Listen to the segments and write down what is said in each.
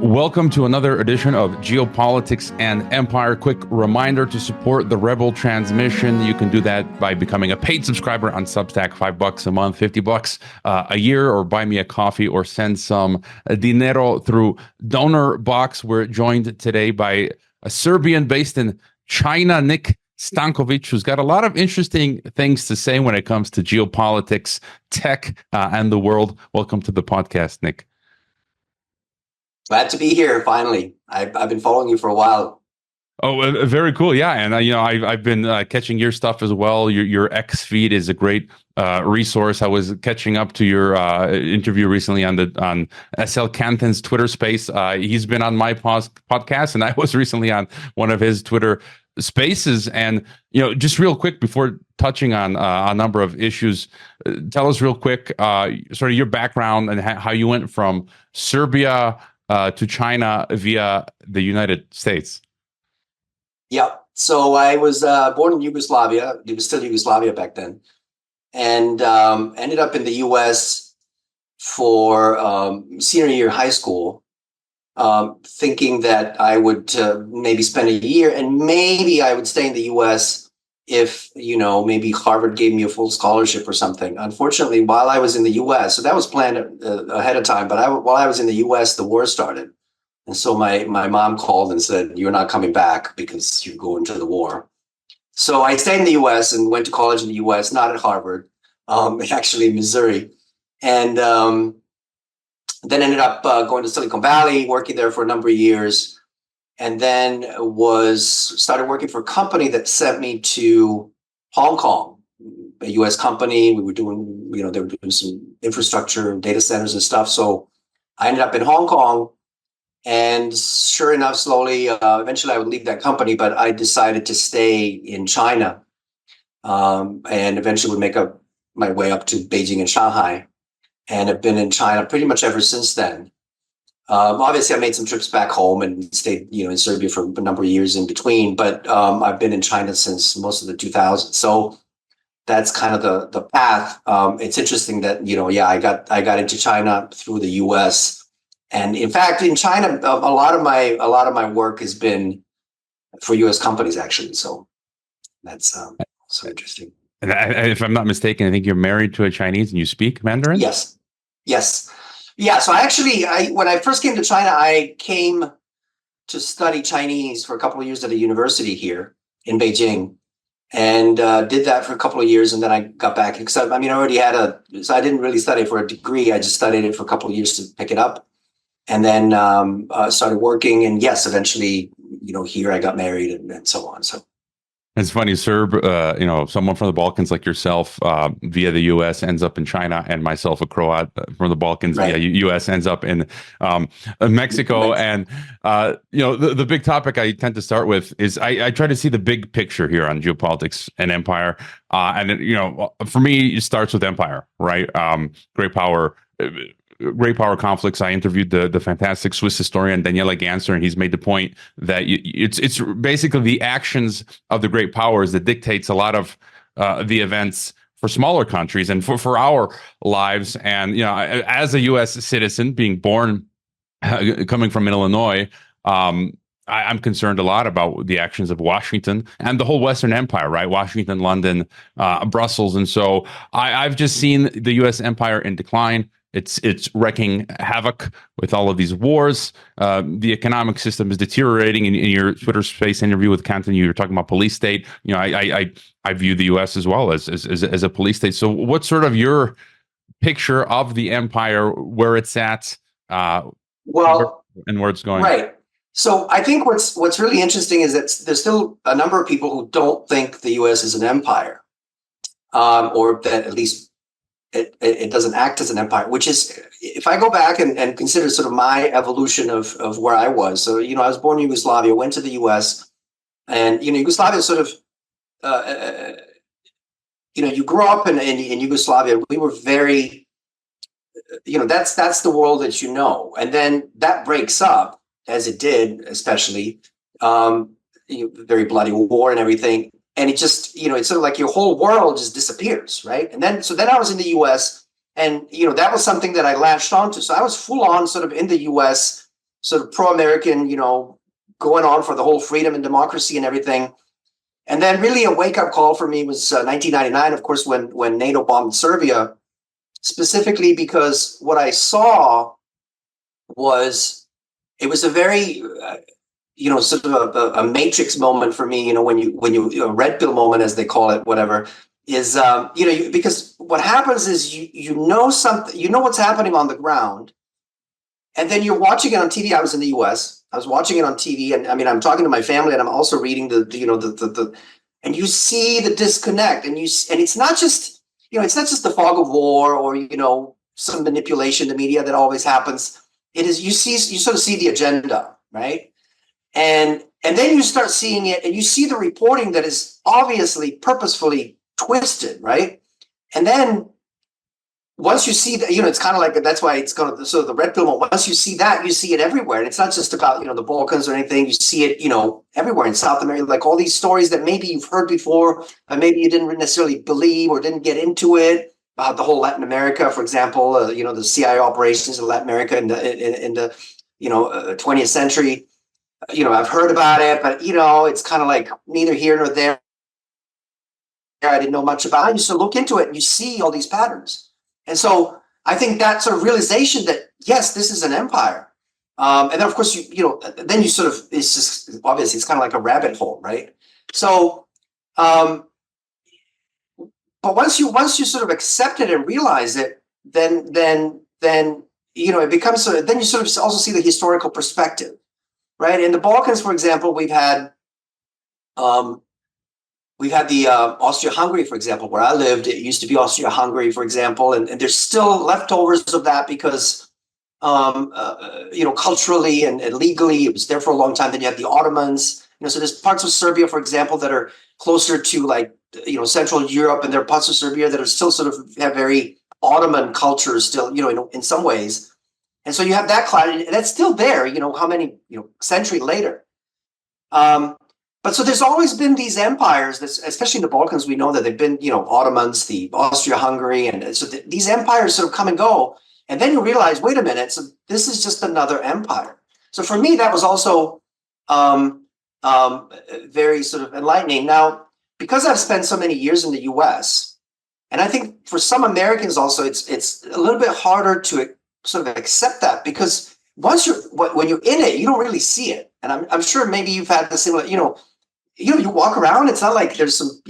Welcome to another edition of Geopolitics and Empire. Quick reminder to support the Rebel transmission. You can do that by becoming a paid subscriber on Substack, $5 a month, $50 a year, or buy me a coffee or send some dinero through Donor Box. We're joined today by a Serbian based in China, Nik Stankovic, who's got a lot of interesting things to say when it comes to geopolitics, tech, and the world. Welcome to the podcast, Nik. Glad to be here. Finally, I've been following you for a while. Oh, very cool. Yeah, and I've been catching your stuff as well. Your X feed is a great resource. I was catching up to your interview recently on SL Canton's Twitter Space. He's been on my podcast, and I was recently on one of his Twitter Spaces. And just real quick before touching on a number of issues, tell us real quick sort of your background and how you went from Serbia to China via the United States. Yeah. So I was born in Yugoslavia. It was still Yugoslavia back then. And ended up in the U.S. for senior year high school, thinking that I would maybe spend a year and maybe I would stay in the U.S. if, maybe Harvard gave me a full scholarship or something. Unfortunately, while I was in the U.S., so that was planned ahead of time, but while I was in the U.S., the war started. And so my mom called and said, "You're not coming back because you're going to the war." So I stayed in the U.S. and went to college in the U.S., not at Harvard, actually in Missouri. And then ended up going to Silicon Valley, working there for a number of years. And then started working for a company that sent me to Hong Kong, a U.S. company. We were doing, they were doing some infrastructure, data centers and stuff. So I ended up in Hong Kong, and sure enough, slowly, eventually I would leave that company, but I decided to stay in China, and eventually would make my way up to Beijing and Shanghai, and have been in China pretty much ever since then. Obviously, I made some trips back home and stayed, in Serbia for a number of years in between. But I've been in China since most of the 2000s. So that's kind of the path. It's interesting that I got into China through the U.S. And in fact, in China, a lot of my work has been for U.S. companies actually. So that's so interesting. And if I'm not mistaken, I think you're married to a Chinese and you speak Mandarin? Yes. Yeah, so when I first came to China, I came to study Chinese for a couple of years at a university here in Beijing, and did that for a couple of years, and then I got back because I already had so I didn't really study for a degree. I just studied it for a couple of years to pick it up, and then started working. And yes, eventually, here I got married and so on. So. It's funny, Serb, someone from the Balkans like yourself via the U.S. ends up in China, and myself, a Croat from the Balkans via U.S. ends up in Mexico. And, the big topic I tend to start with is I try to see the big picture here on geopolitics and empire. For me, it starts with empire, right? Great power conflicts. I interviewed the fantastic Swiss historian Daniela Ganser, and he's made the point that it's basically the actions of the great powers that dictates a lot of the events for smaller countries and for our lives. And as a U.S. citizen, being born coming from Illinois, I'm concerned a lot about the actions of Washington and the whole Western Empire, right? Washington, London, Brussels, and so I've just seen the U.S. empire in decline. It's wreaking havoc with all of these wars. The economic system is deteriorating. In your Twitter Space interview with Canton, you were talking about police state. I view the U.S. as well as a police state. So, what's sort of your picture of the empire, where it's at, and where it's going? Right. So, I think what's really interesting is that there's still a number of people who don't think the U.S. is an empire, or that at least. It doesn't act as an empire, which is, if I go back and consider sort of my evolution of where I was. So, I was born in Yugoslavia, went to the U.S., and, Yugoslavia sort of, you grow up in Yugoslavia. We were very, that's the world that and then that breaks up, as it did, especially, very bloody war and everything. And it just, it's sort of like your whole world just disappears, right? And then I was in the U.S., and, that was something that I latched onto. So I was full on sort of in the U.S., sort of pro-American, going on for the whole freedom and democracy and everything. And then really a wake-up call for me was 1999, of course, when NATO bombed Serbia, specifically because what I saw was, it was a very, sort of a matrix moment for me, when you a red pill moment, as they call it, whatever, is, because what happens is you know something, what's happening on the ground, and then you're watching it on TV. I was in the US, I was watching it on TV, and I mean, I'm talking to my family, and I'm also reading the and you see the disconnect, and it's not just, it's not just the fog of war or, some manipulation, the media that always happens. It is, you sort of see the agenda, right? And then you start seeing it, and you see the reporting that is obviously purposefully twisted, right? And then once you see that, it's kind of like, that's why it's going to, so the red pill, once you see that, you see it everywhere. And it's not just about, the Balkans or anything. You see it, everywhere in South America, like all these stories that maybe you've heard before, but maybe you didn't necessarily believe or didn't get into it, about the whole Latin America, for example, the CIA operations in Latin America in the 20th century. I've heard about it, but, it's kind of like neither here nor there. I didn't know much about it. I used to look into it, and you see all these patterns. And so I think that sort of realization that, yes, this is an empire. And then, of course, then you sort of, it's just, obviously, it's kind of like a rabbit hole, right? So, but once you sort of accept it and realize it, then it becomes sort of, then you sort of also see the historical perspective, right? In the Balkans, for example, we've had the Austria-Hungary, for example, where I lived. It used to be Austria-Hungary, for example, and there's still leftovers of that because, culturally and legally, it was there for a long time. Then you have the Ottomans. So there's parts of Serbia, for example, that are closer to like, Central Europe, and there are parts of Serbia that are still sort of have very Ottoman culture still, in some ways. And so you have that cloud, and that's still there, how many, century later. But so there's always been these empires, especially in the Balkans, we know that they've been, Ottomans, the Austria-Hungary, and so these empires sort of come and go. And then you realize, wait a minute, so this is just another empire. So for me, that was also very sort of enlightening. Now, because I've spent so many years in the US, and I think for some Americans also, it's a little bit harder to sort of accept that, because when you're in it, you don't really see it. And I'm sure maybe you've had the similar, you you walk around, it's not like there's some,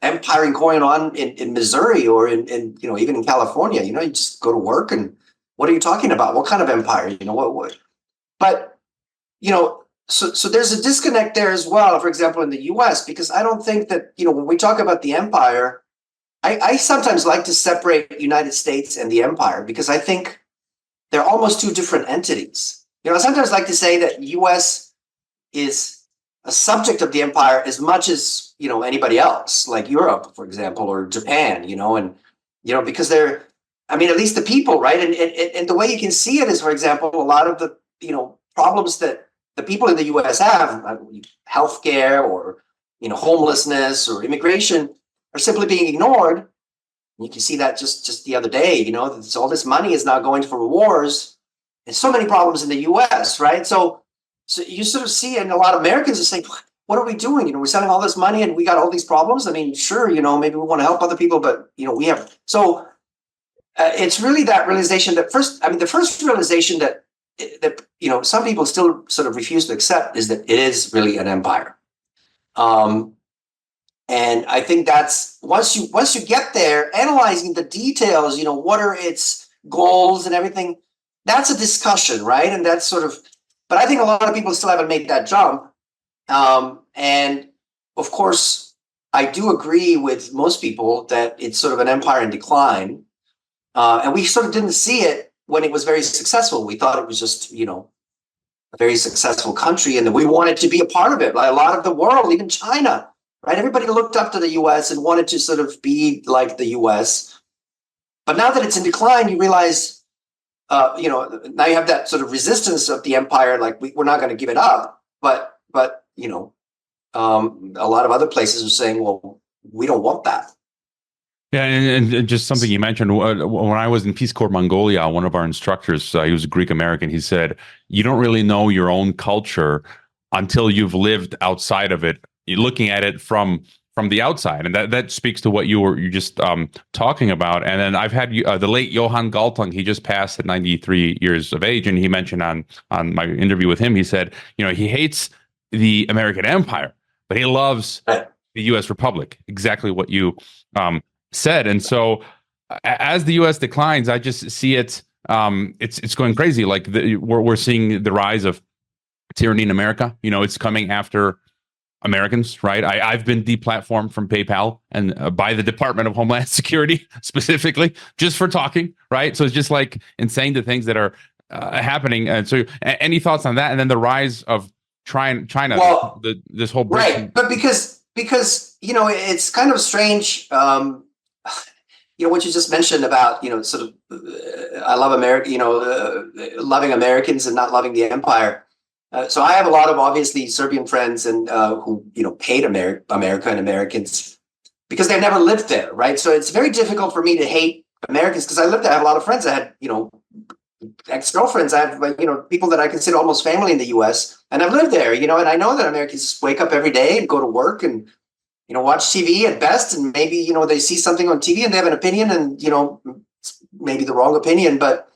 empiring going on in Missouri or in even in California. You just go to work, and what are you talking about? What kind of empire? What? But, so there's a disconnect there as well, for example, in the US, because I don't think that, when we talk about the empire, I sometimes like to separate United States and the empire, because I think they're almost two different entities. I sometimes like to say that US is a subject of the empire as much as, anybody else, like Europe, for example, or Japan, and, because they're, at least the people, right? And the way you can see it is, for example, a lot of the, problems that the people in the US have, healthcare or, homelessness or immigration, are simply being ignored. You can see that just the other day, all this money is now going for wars, and so many problems in the US, right? So you sort of see, and a lot of Americans are saying, what are we doing? We're sending all this money and we got all these problems. Sure, maybe we want to help other people, but, we have, so it's really that realization that the first realization that some people still sort of refuse to accept is that it is really an empire. And I think that's, once you get there, analyzing the details, what are its goals and everything, that's a discussion, right? And that's sort of, but I think a lot of people still haven't made that jump. And of course, I do agree with most people that it's sort of an empire in decline. And we sort of didn't see it when it was very successful. We thought it was just, a very successful country, and that we wanted to be a part of it. Like a lot of the world, even China, right? Everybody looked up to the US and wanted to sort of be like the US. But now that it's in decline, you realize, now you have that sort of resistance of the empire, like we're not going to give it up. But a lot of other places are saying, well, we don't want that. Yeah, and just something you mentioned when I was in Peace Corps Mongolia, one of our instructors, he was a Greek American. He said, "You don't really know your own culture until you've lived outside of it. You're looking at it from the outside," and that speaks to what you just talking about. And then I've had the late Johann Galtung. He just passed at 93 years of age, and he mentioned on my interview with him, he said, he hates the American Empire, but he loves the U.S. Republic. Exactly what you said. And so as the US declines, I just see it's going crazy. Like we're seeing the rise of tyranny in America. It's coming after Americans, right? I've been deplatformed from PayPal and by the Department of Homeland Security specifically just for talking, right? So it's just like insane the things that are happening. And so any thoughts on that? And then the rise of China, Well, this whole right, but because it's kind of strange. What you just mentioned about, sort of, I love America, loving Americans and not loving the empire. So I have a lot of obviously Serbian friends and who, hate America and Americans because they've never lived there, right? So it's very difficult for me to hate Americans because I lived there. I have a lot of friends. I had, ex-girlfriends. I have, people that I consider almost family in the US, and I've lived there, and I know that Americans wake up every day and go to work and watch TV at best, and maybe, they see something on TV and they have an opinion and, maybe the wrong opinion, but,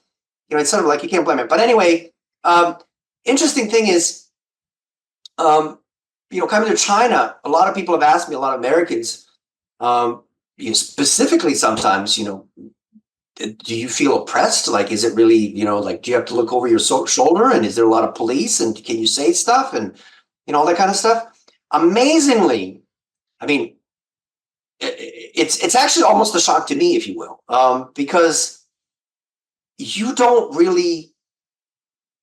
it's sort of like you can't blame it. But anyway, interesting thing is, coming to China, a lot of people have asked me, a lot of Americans, specifically sometimes, do you feel oppressed? Like, is it really, like, do you have to look over your shoulder, and is there a lot of police, and can you say stuff and, all that kind of stuff? Amazingly, I mean, it's actually almost a shock to me, if you will, because you don't really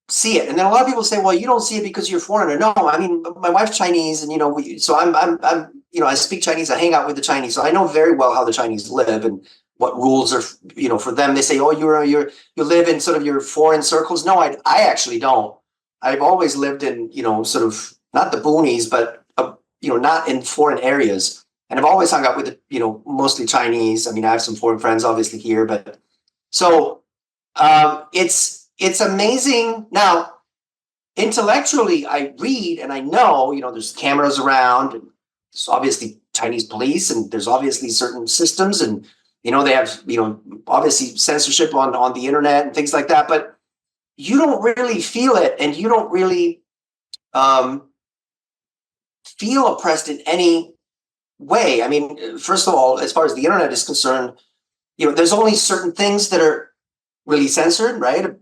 see it. And then a lot of people say, well, you don't see it because you're foreigner. No, I mean, my wife's Chinese, and, so I'm, I speak Chinese, I hang out with the Chinese. So I know very well how the Chinese live and what rules are, for them. They say, oh, you live in sort of your foreign circles. No, I actually don't. I've always lived in, sort of not the boonies, but not in foreign areas. And I've always hung out with, mostly Chinese. I mean, I have some foreign friends obviously here, but so it's amazing. Now, intellectually, I read and I know, there's cameras around, and there's obviously Chinese police, and there's obviously certain systems, and, they have, obviously censorship on the internet and things like that, but you don't really feel it, and you don't really feel oppressed in any way. I mean, first of all, as far as the internet is concerned, there's only certain things that are really censored, right?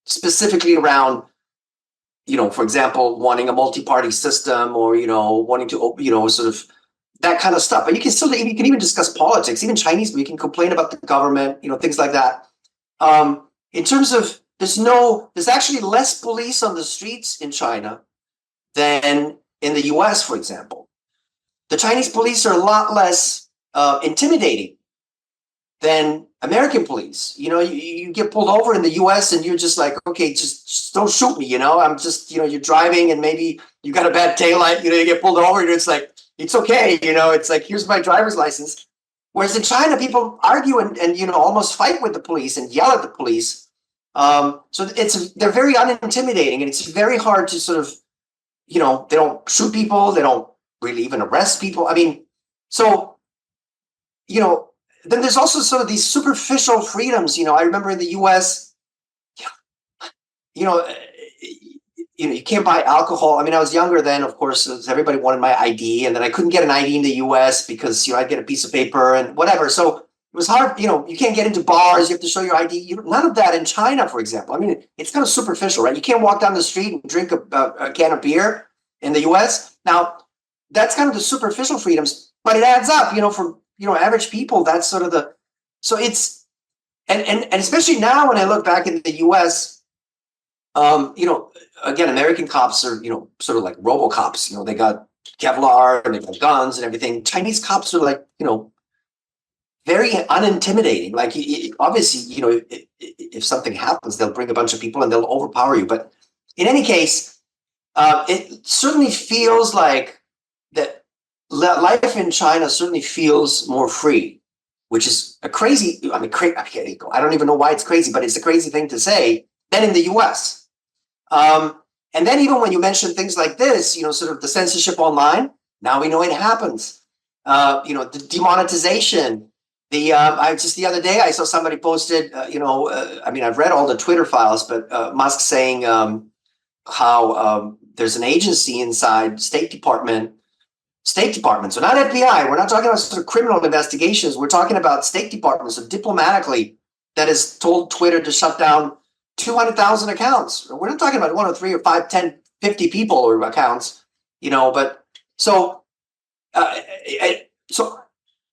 Specifically around, for example, wanting a multi-party system, or, wanting to, sort of that kind of stuff. But you can even discuss politics, even Chinese, we can complain about the government, things like that. In terms of, there's actually less police on the streets in China than in the US, for example. The Chinese police are a lot less intimidating than American police. You get pulled over in the US and you're just like, okay, just don't shoot me, I'm just, you're driving and maybe you got a bad taillight, you get pulled over and it's like, it's okay, it's like, here's my driver's license. Whereas in China, people argue and almost fight with the police and yell at the police. So they're very unintimidating, and it's very hard to sort of, they don't shoot people, they don't really even arrest people. I mean, so, then there's also sort of these superficial freedoms. I remember in the US, you can't buy alcohol. I mean, I was younger then, of course, everybody wanted my ID, and then I couldn't get an ID in the US because, I'd get a piece of paper and whatever. So it was hard, you can't get into bars, you have to show your ID. None of that in China, for example. I mean, it's kind of superficial, right? You can't walk down the street and drink a can of beer in the US. Now, that's kind of the superficial freedoms, but it adds up, for, average people. That's sort of so it's, and especially now when I look back in the US, again, American cops are, sort of like RoboCops, they got Kevlar and they got guns and everything. Chinese cops are like, very unintimidating. Like, obviously, if something happens, they'll bring a bunch of people and they'll overpower you. But in any case, it certainly feels like that life in China certainly feels more free, which is a crazy. I mean, I don't even know why it's crazy, but it's a crazy thing to say than in the U.S. And then even when you mention things like this, sort of the censorship online, now we know it happens. The demonetization. Just the other day I saw somebody posted. I mean, I've read all the Twitter files, but Musk saying how there's an agency inside State Department, so not FBI. We're not talking about sort of criminal investigations. We're talking about State Department, so diplomatically, that has told Twitter to shut down 200,000 accounts. We're not talking about 1 or 3 or 5, 10, 50 people or accounts, but so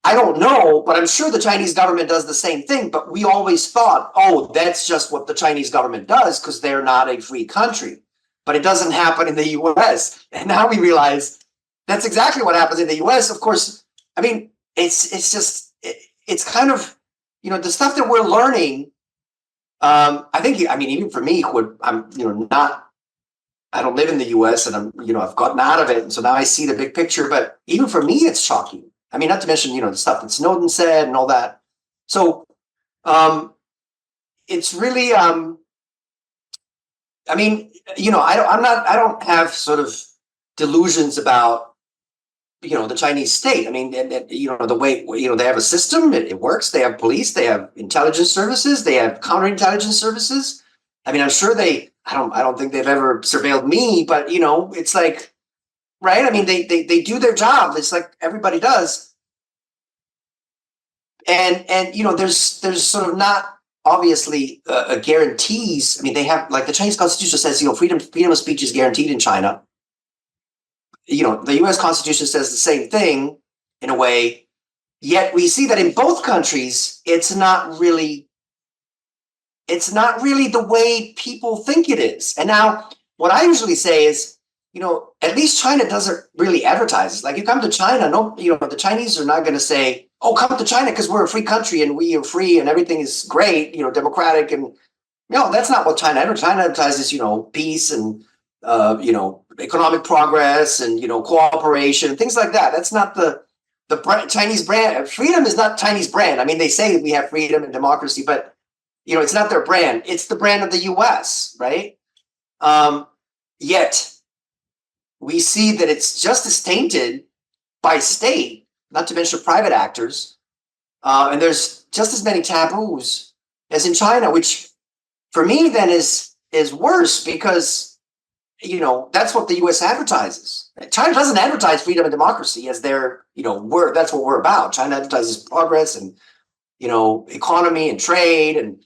I don't know, but I'm sure the Chinese government does the same thing. But we always thought, oh, that's just what the Chinese government does because they're not a free country. But it doesn't happen in the US. And now we realize that's exactly what happens in the US. Of course, I mean, it's kind of, the stuff that we're learning. I think, even for me, I don't live in the US and I've gotten out of it. And so now I see the big picture. But even for me, it's shocking. I mean, not to mention, the stuff that Snowden said and all that. So it's really, I don't have sort of delusions about, the Chinese state. I mean, the way, they have a system, it works. They have police, they have intelligence services, they have counterintelligence services. I mean, I'm sure I don't think they've ever surveilled me, but, it's like, right? I mean, they do their job. It's like everybody does. And there's sort of not obviously guarantees. I mean, they have, like the Chinese Constitution says, freedom of speech is guaranteed in China. The U.S. Constitution says the same thing in a way. Yet we see that in both countries, it's not really the way people think it is. And now, what I usually say is, at least China doesn't really advertise. Like you come to China, the Chinese are not going to say, "Oh, come to China because we're a free country and we are free and everything is great, democratic." And that's not what China advertises. China advertises, peace and economic progress and cooperation and things like that. That's not the Chinese brand. Freedom is not Chinese brand. I mean, they say we have freedom and democracy, but it's not their brand. It's the brand of the U.S., right? Yet we see that it's just as tainted by state, not to mention private actors, and there's just as many taboos as in China, which for me then is worse because that's what the U.S. advertises. China doesn't advertise freedom and democracy as their that's what we're about. China advertises progress and economy and trade and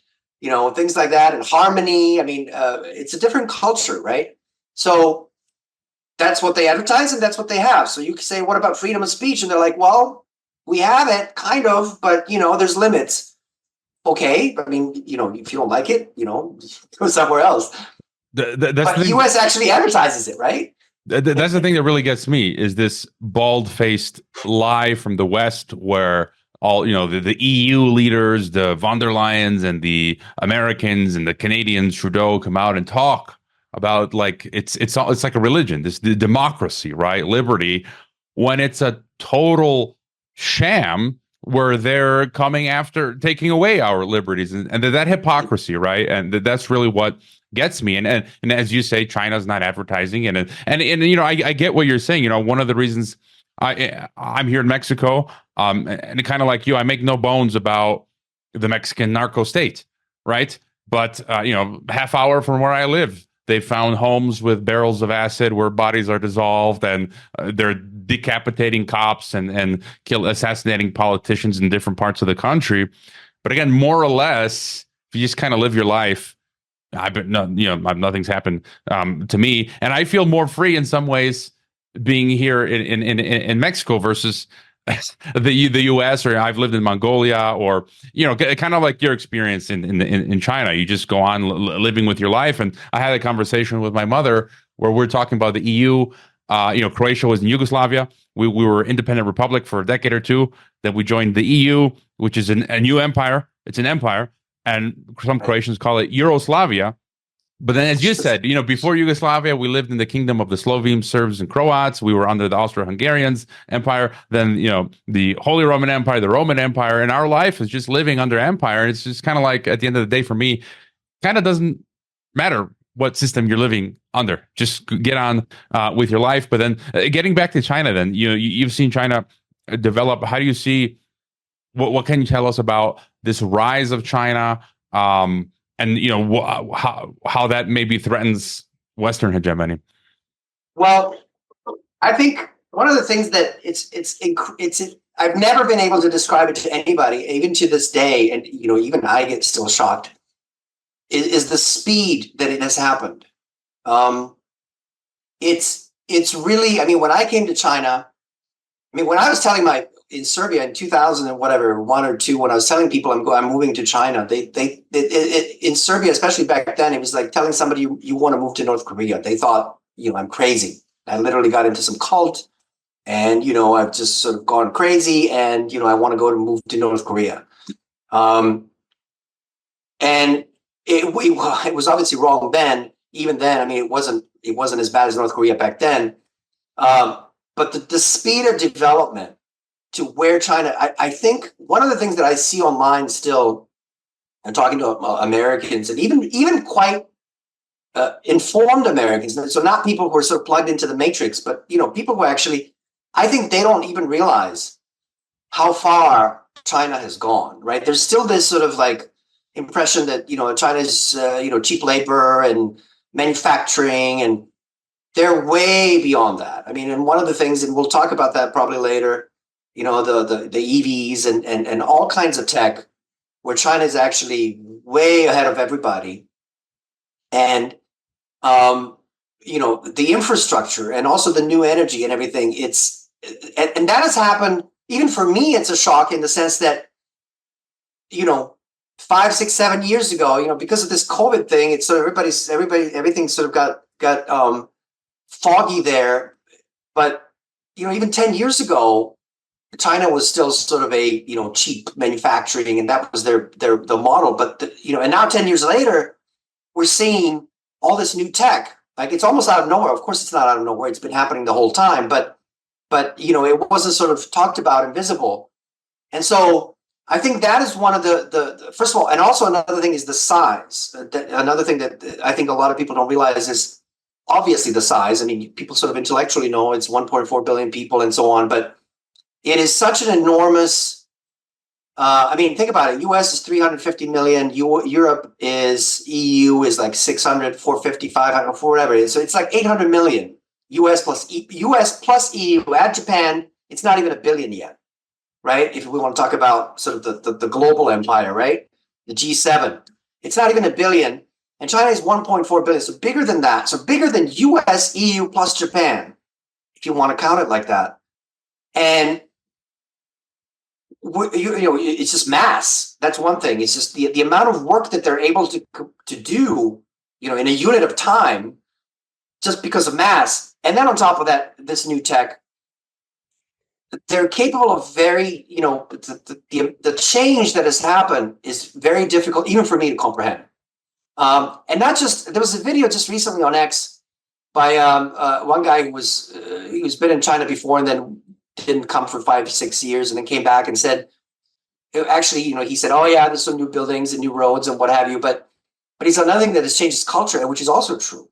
things like that and harmony. I mean, it's a different culture, right? So that's what they advertise and that's what they have. So you can say, what about freedom of speech? And they're like, well, we have it kind of, but there's limits. Okay. I mean, if you don't like it, go somewhere else. But the U.S. actually advertises it, right? That's the thing that really gets me is this bald-faced lie from the West where all, the EU leaders, the von der Leyens and the Americans and the Canadians, Trudeau, come out and talk about like it's like a religion, the democracy, right? Liberty, when it's a total sham where they're coming after taking away our liberties and that hypocrisy, right? And that's really what gets me. And as you say, China's not advertising and I get what you're saying. One of the reasons I'm here in Mexico, and kind of like you, I make no bones about the Mexican narco state, right? But half hour from where I live, they found homes with barrels of acid where bodies are dissolved, and they're decapitating cops and assassinating politicians in different parts of the country. But again, more or less, if you just kind of live your life, nothing's happened to me, and I feel more free in some ways being here in Mexico versus the U.S. or I've lived in Mongolia or kind of like your experience in China. You just go on living with your life. And I had a conversation with my mother where we're talking about the EU. Croatia was in Yugoslavia. We were independent republic for a decade or two. Then we joined the EU, which is a new empire. It's an empire, and some Croatians call it Euroslavia. But then, as you said, before Yugoslavia, we lived in the kingdom of the Slovenes, Serbs, and Croats. We were under the Austro-Hungarians Empire. Then, the Holy Roman Empire, the Roman Empire, and our life is just living under empire. It's just kind of like, at the end of the day, for me, kind of doesn't matter what system you're living under. Just get on with your life. But then, getting back to China, then you've seen China develop. How do you see? What can you tell us about this rise of China? And how that maybe threatens Western hegemony. Well, I think one of the things that I've never been able to describe it to anybody, even to this day, and even I get still shocked, is the speed that it has happened. It's really, I mean, when I came to China, I mean, when I was telling in Serbia in 2000 and whatever, 1 or 2, when I was telling people I'm moving to China, in Serbia, especially back then, it was like telling somebody you want to move to North Korea. They thought, I'm crazy. I literally got into some cult, and I've just sort of gone crazy, and I want to move to North Korea. And it was obviously wrong then. Even then, I mean, it wasn't as bad as North Korea back then. But the speed of development to where China, I think one of the things that I see online still, and talking to Americans, and even quite informed Americans, so not people who are sort of plugged into the matrix, but people who actually, I think they don't even realize how far China has gone. Right? There's still this sort of like impression that China's cheap labor and manufacturing, and they're way beyond that. I mean, and one of the things, and we'll talk about that probably later, the EVs and all kinds of tech, where China is actually way ahead of everybody. And the infrastructure and also the new energy and everything, and that has happened. Even for me, it's a shock in the sense that 5, 6, 7 years ago, because of this COVID thing, it's sort of everything sort of got foggy there. But even 10 years ago, China was still sort of a cheap manufacturing, and that was the model. But and now 10 years later, we're seeing all this new tech. Like, it's almost out of nowhere. Of course, it's not out of nowhere. It's been happening the whole time. But it wasn't sort of talked about and visible. And so I think that is one of the first of all, and also another thing is the size. Another thing that I think a lot of people don't realize is obviously the size. I mean, people sort of intellectually know it's 1.4 billion people and so on, but it is such an enormous. I mean, think about it. U.S. is 350 million. Europe is EU is like 600, 450, 500, whatever it is. So it's like 800 million. U.S. plus EU. Add Japan, it's not even a billion yet, right? If we want to talk about sort of the global empire, right? The G7, it's not even a billion, and China is 1.4 billion. So bigger than that. So bigger than U.S., EU plus Japan, if you want to count it like that. And it's just mass. That's one thing. It's just the amount of work that they're able to do, in a unit of time, just because of mass. And then on top of that, this new tech, they're capable of very, the change that has happened is very difficult, even for me to comprehend. And not just, there was a video just recently on X by one guy who's been in China before and then didn't come for 5, 6 years, and then came back and said, actually, he said, oh yeah, there's some new buildings and new roads and what have you, but he's another thing that has changed his culture, which is also true.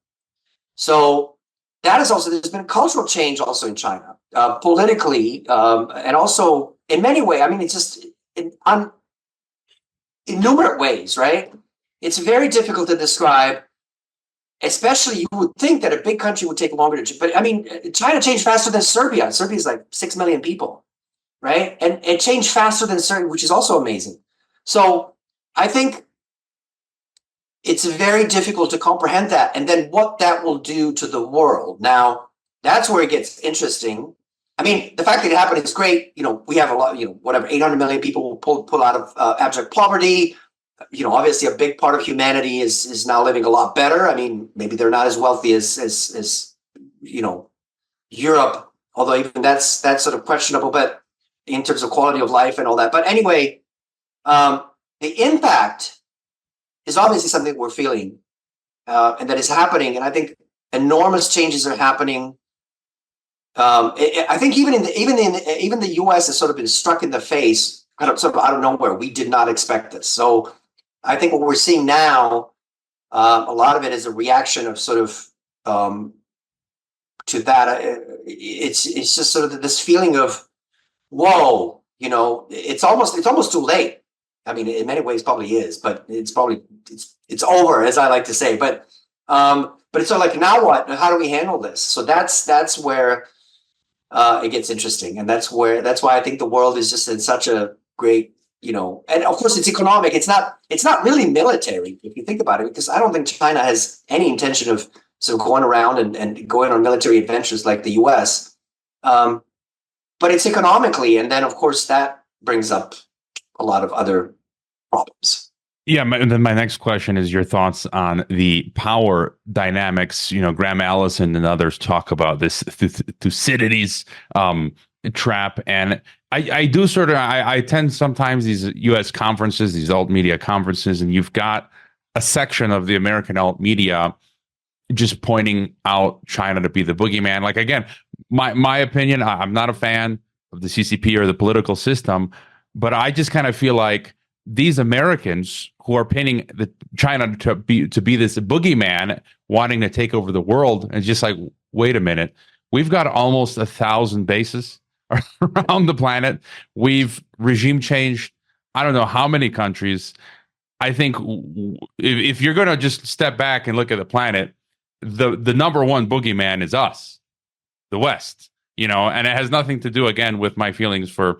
So that is also, there's been a cultural change also in China, politically, and also in many ways. I mean, it's just in numerous ways, right? It's very difficult to describe. Especially, you would think that a big country would take longer to, but I mean, China changed faster than Serbia. Serbia is like 6 million people, right? And it changed faster than Serbia, which is also amazing. So I think it's very difficult to comprehend that, and then what that will do to the world. Now, that's where it gets interesting. I mean, the fact that it happened is great. We have a lot, 800 million people will pull out of abject poverty. Obviously a big part of humanity is now living a lot better. I mean, maybe they're not as wealthy as Europe, although even that's sort of questionable, but in terms of quality of life and all that. But anyway, the impact is obviously something we're feeling. and that is happening. And I think enormous changes are happening. I think even the U.S. has sort of been struck in the face, sort of out of nowhere. We did not expect this. So I think what we're seeing now, a lot of it is a reaction of sort of to that. It's just sort of this feeling of, whoa, it's almost too late. I mean, in many ways, probably is, but it's over, as I like to say. But it's sort of like, now what? How do we handle this? So that's where it gets interesting, and that's why I think the world is just in such a great, and of course it's economic. It's not really military if you think about it, because I don't think China has any intention of sort of going around and going on military adventures like the U.S. But it's economically, and then of course that brings up a lot of other problems. Yeah, and then my next question is your thoughts on the power dynamics. Graham Allison and others talk about this Thucydides trap, and I do sort of I attend sometimes these U.S. conferences, these alt media conferences, and you've got a section of the American alt media just pointing out China to be the boogeyman. Like, again, my opinion, I'm not a fan of the CCP or the political system, but I just kind of feel like these Americans who are painting China to be this boogeyman wanting to take over the world, and just like, wait a minute, we've got almost 1,000 bases around the planet. We've regime changed I don't know how many countries. I think if you're going to just step back and look at the planet, the number one boogeyman is us, the West, and it has nothing to do, again, with my feelings for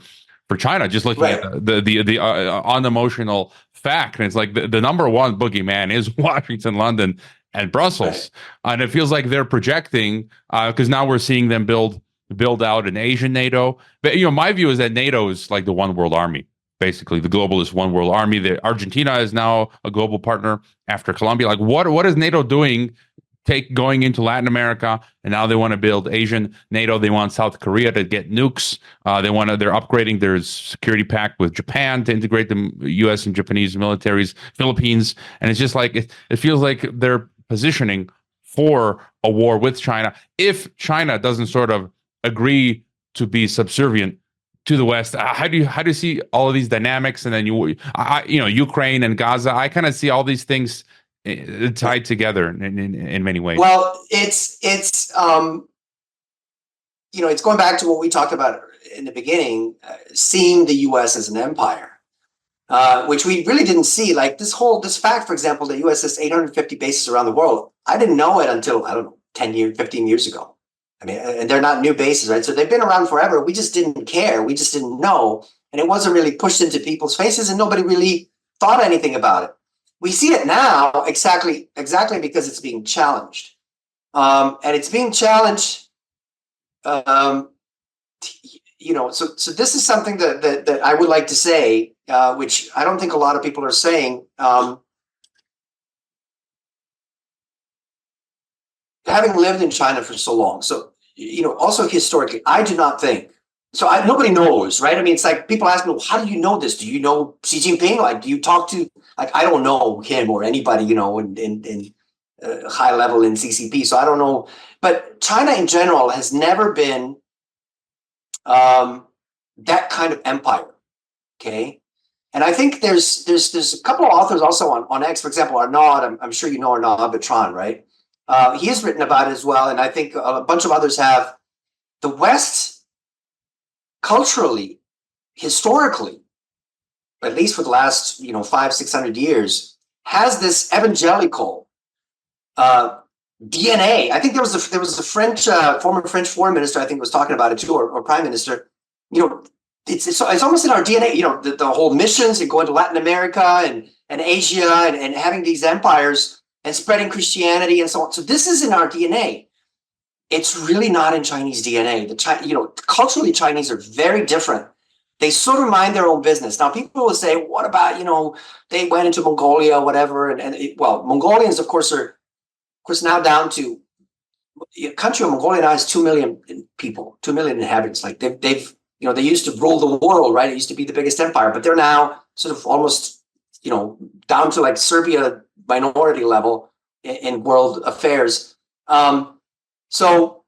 China. Just looking at the unemotional fact, and it's like the number one boogeyman is Washington, London, and Brussels, and it feels like they're projecting because now we're seeing them build out an Asian NATO. But my view is that NATO is like the one world army. Basically, the globalist one world army. Argentina is now a global partner after Colombia. Like, what is NATO doing? Going into Latin America, and now they want to build Asian NATO. They want South Korea to get nukes. They're upgrading their security pact with Japan to integrate the U.S. and Japanese militaries. Philippines, and it's just like it feels like they're positioning for a war with China if China doesn't sort of agree to be subservient to the West. How do you see all of these dynamics? And then Ukraine and Gaza. I kind of see all these things tied together in many ways. Well, it's going back to what we talked about in the beginning, seeing the U.S. as an empire, which we really didn't see. Like this fact, for example, the U.S. has 850 bases around the world. I didn't know it until, I don't know, 10 years, 15 years ago. I mean, and they're not new bases, right? So they've been around forever. We just didn't care. We just didn't know. And it wasn't really pushed into people's faces, and nobody really thought anything about it. We see it now exactly because it's being challenged. And it's being challenged, so this is something that I would like to say, which I don't think a lot of people are saying. Having lived in China for so long, so, also historically, I do not think, nobody knows, right? I mean, it's like people ask me, well, how do you know this? Do you know Xi Jinping? Like, do you talk to, like, I don't know him or anybody, in high level in CCP. So I don't know, but China in general has never been that kind of empire. Okay. And I think there's a couple of authors also on X, for example, Arnaud, I'm sure you know Arnaud Bertrand, right? He has written about it as well. And I think a bunch of others have. The West, culturally, historically, at least for the last 500-600 years, has this evangelical DNA. I think there was a French former French foreign minister, I think, was talking about it too, or prime minister. It's almost in our DNA. The whole missions and going to Latin America and Asia and having these empires and spreading Christianity and so on. So this is in our DNA. It's really not in Chinese DNA. Culturally, Chinese are very different. They sort of mind their own business. Now, people will say, what about, they went into Mongolia, whatever. Mongolians, of course, are now down to, a country of Mongolia now has 2 million people, 2 million inhabitants. Like they used to rule the world, right? It used to be the biggest empire, but they're now sort of almost, down to like Serbia minority level. in world affairs. So,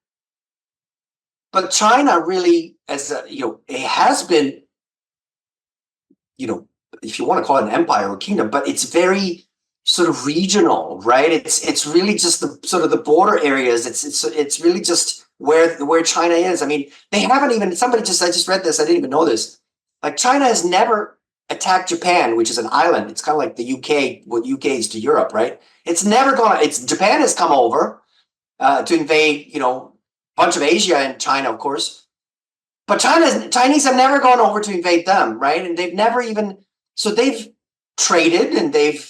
but China really, it has been, if you want to call it an empire or kingdom, but it's very sort of regional, right? It's really just the sort of the border areas. It's really just where China is. I mean, they haven't even, I just read this, I didn't even know this. Like, China has never attacked Japan, which is an island. It's kind of like the UK, what UK is to Europe, right? It's never gone, Japan has come over to invade, a bunch of Asia and China, of course. But Chinese have never gone over to invade them, right? And they've never even, so they've traded, and they've,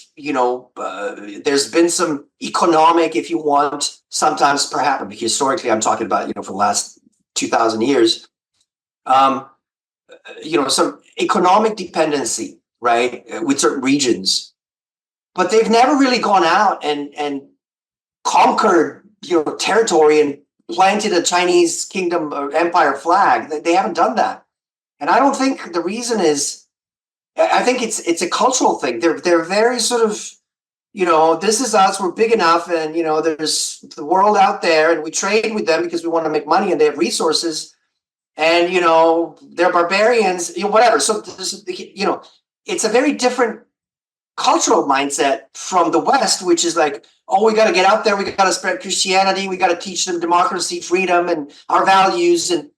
there's been some economic, if you want, sometimes perhaps, historically, I'm talking about, for the last 2,000 years, some economic dependency, right, with certain regions. But they've never really gone out and conquered, territory and planted a Chinese kingdom or empire flag. They haven't done that. And I don't think the reason is, I think it's a cultural thing. They're very sort of, this is us, we're big enough, and there's the world out there, and we trade with them because we want to make money, and they have resources, and they're barbarians, whatever. So it's a very different cultural mindset from the West, which is like, oh, we got to get out there, we got to spread Christianity, we got to teach them democracy, freedom, and our values, and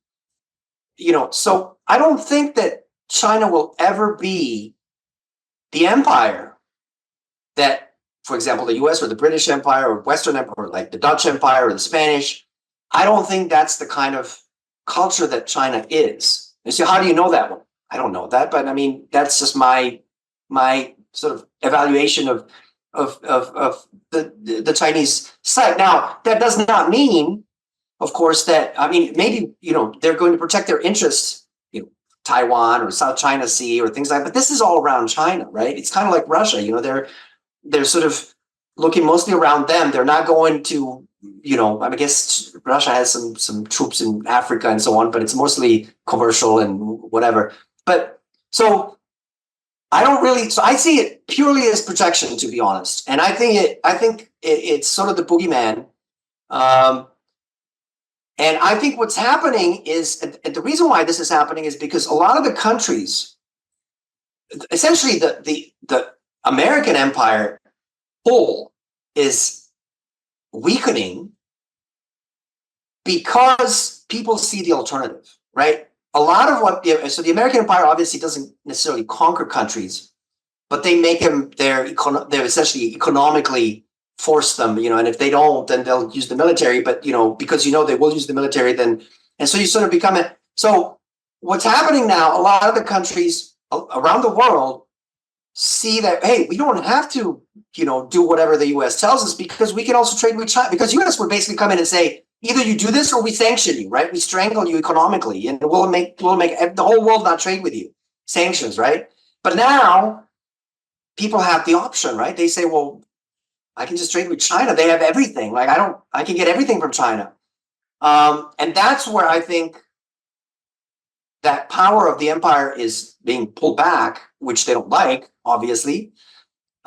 so I don't think that China will ever be the empire that, for example, the US or the British Empire or Western Empire, like the Dutch Empire or the Spanish. I don't think that's the kind of culture that China is. You see, how do you know that one? I don't know that, but I mean, that's just my sort of evaluation of the Chinese side. Now, that does not mean, of course, that, I mean, maybe, they're going to protect their interests, Taiwan or South China Sea or things like that. But this is all around China, right? It's kind of like Russia, they're sort of looking mostly around them. They're not going to, I guess Russia has some troops in Africa and so on, but it's mostly commercial and whatever. But so I see it purely as protection, to be honest. And I think it's sort of the boogeyman. And I think what's happening is, and the reason why this is happening is because a lot of the countries, essentially the American empire whole, is weakening because people see the alternative, right? A lot of so the American empire obviously doesn't necessarily conquer countries, but they make them, they're essentially economically force them, and if they don't, then they'll use the military, but because they will use the military, then, and so you sort of become it. So what's happening now, a lot of the countries around the world see that, hey, we don't have to, do whatever the US tells us, because we can also trade with China, because US would basically come in and say, either you do this or we sanction you, right? We strangle you economically, and we'll make the whole world not trade with you. Sanctions, right? But now people have the option, right? They say, well, I can just trade with China. They have everything. Like, I can get everything from China. And that's where I think that power of the empire is being pulled back, which they don't like, obviously.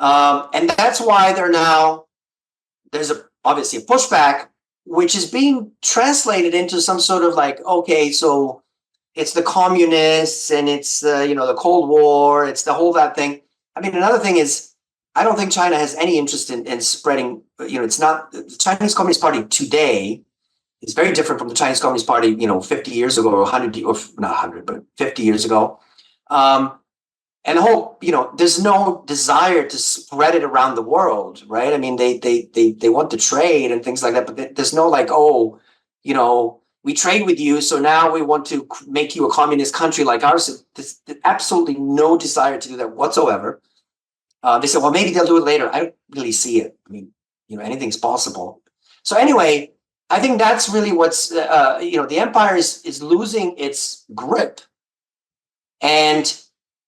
And that's why there's obviously a pushback, which is being translated into some sort of like, okay, so it's the communists, and it's the Cold War, it's the whole that thing. I mean, another thing is, I don't think China has any interest in spreading, it's not, the Chinese Communist Party today is very different from the Chinese Communist Party, 50 years ago, or 100, or not 100, but 50 years ago. And the whole, there's no desire to spread it around the world, right? I mean, they want to trade and things like that, but there's no like, oh, we trade with you, so now we want to make you a communist country like ours. There's absolutely no desire to do that whatsoever. They said, well, maybe they'll do it later. I don't really see it. I mean, anything's possible. So anyway, I think that's really what's, the empire is losing its grip. And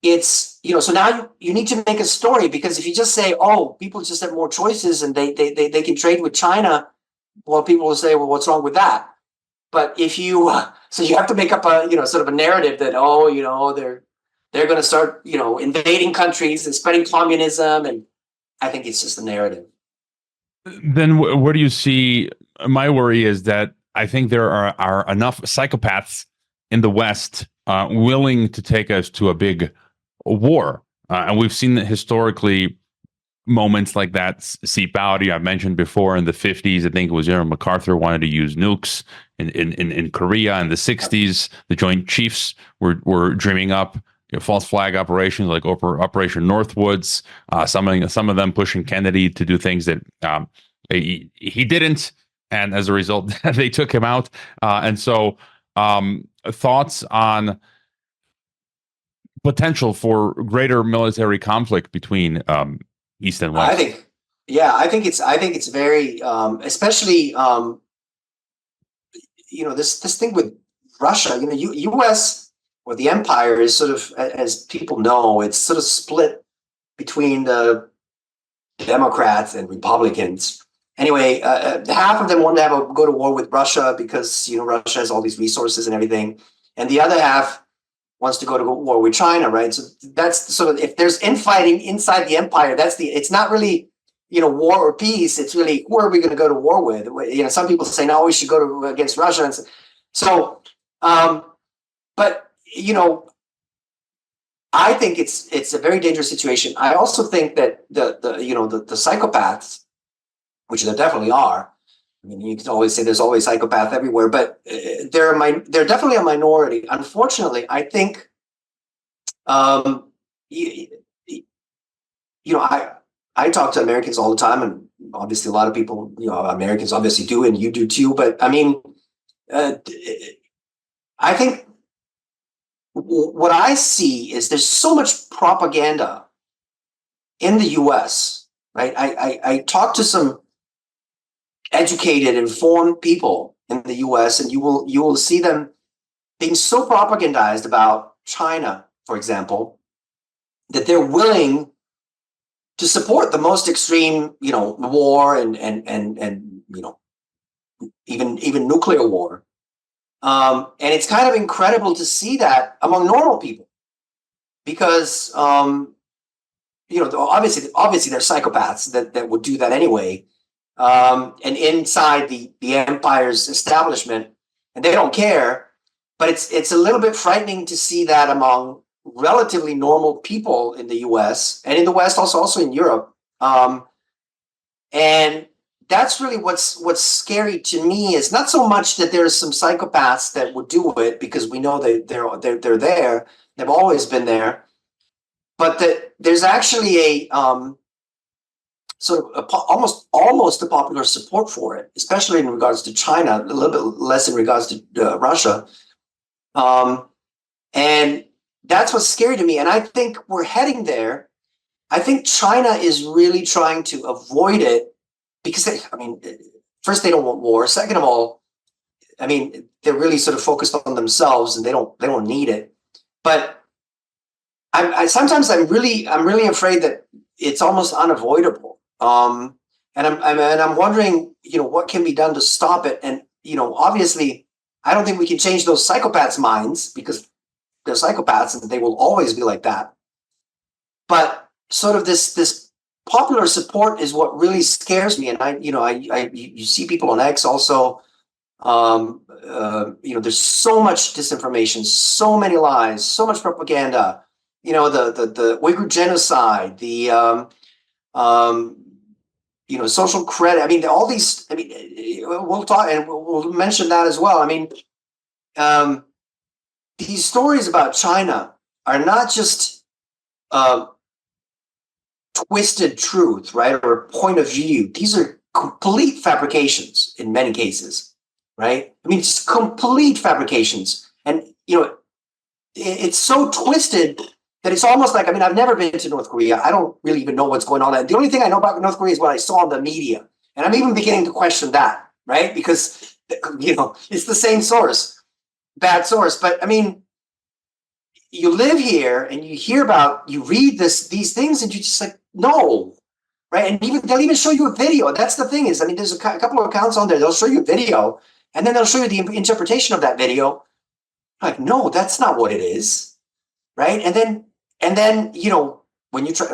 it's, so now you need to make a story, because if you just say, oh, people just have more choices and they can trade with China, well, people will say, well, what's wrong with that? But if you, so you have to make up a, sort of a narrative that, oh, they're going to start, invading countries and spreading communism. And I think it's just a narrative. Then where do you see? My worry is that I think there are enough psychopaths in the West willing to take us to a big war, and we've seen that historically moments like that seep out. I mentioned before in the 50s, I think it was General MacArthur wanted to use nukes in Korea. In the 60s, the Joint Chiefs were dreaming up false flag operations like Operation Northwoods. Some of them pushing Kennedy to do things that he didn't, and as a result, they took him out. And so, thoughts on potential for greater military conflict between East and West? I think it's very, especially, this thing with Russia. U.S. or the empire is sort of, as people know, it's sort of split between the Democrats and Republicans. Anyway, half of them want to go to war with Russia because Russia has all these resources and everything, and the other half wants to go to war with China, right? So that's sort of, if there's infighting inside the empire, it's not really war or peace. It's really, who are we going to go to war with? Some people say no, we should go against Russia, and so but I think it's a very dangerous situation. I also think that the psychopaths, which there definitely are. I mean, you can always say there's always psychopath everywhere, but they're definitely a minority. Unfortunately, I think, I talk to Americans all the time, and obviously a lot of people, Americans obviously do, and you do too. But I mean, I think what I see is there's so much propaganda in the U.S. Right? I talk to some educated, informed people in the U.S., and you will see them being so propagandized about China, for example, that they're willing to support the most extreme, war and even nuclear war. And it's kind of incredible to see that among normal people, because obviously there's psychopaths that would do that anyway. And inside the empire's establishment, and they don't care. But it's a little bit frightening to see that among relatively normal people in the U.S. and in the West, also in Europe. And that's really what's scary to me, is not so much that there's some psychopaths that would do it, because we know that they're there, they've always been there, but that there's actually a sort of almost a popular support for it, especially in regards to China, a little bit less in regards to Russia. And that's what's scary to me. And I think we're heading there. I think China is really trying to avoid it because first, they don't want war. Second of all, they're really sort of focused on themselves, and they don't need it. But sometimes I'm really afraid that it's almost unavoidable. And I'm wondering, what can be done to stop it? And obviously, I don't think we can change those psychopaths' minds, because they're psychopaths and they will always be like that. But sort of this popular support is what really scares me. And you see people on X also. There's so much disinformation, so many lies, so much propaganda. The Uyghur genocide, the social credit. All these. We'll talk, and we'll mention that as well. These stories about China are not just twisted truth, right, or point of view. These are complete fabrications in many cases, right? Just complete fabrications, and it's so twisted that it's almost like, I've never been to North Korea. I don't really even know what's going on. The only thing I know about North Korea is what I saw in the media. And I'm even beginning to question that, right? Because, it's the same source, bad source. But you live here and you read these things, and you're just like, no, right? And they'll even show you a video. That's the thing is, there's a couple of accounts on there. They'll show you a video, and then they'll show you the interpretation of that video. Like, no, that's not what it is, right? And then when you try,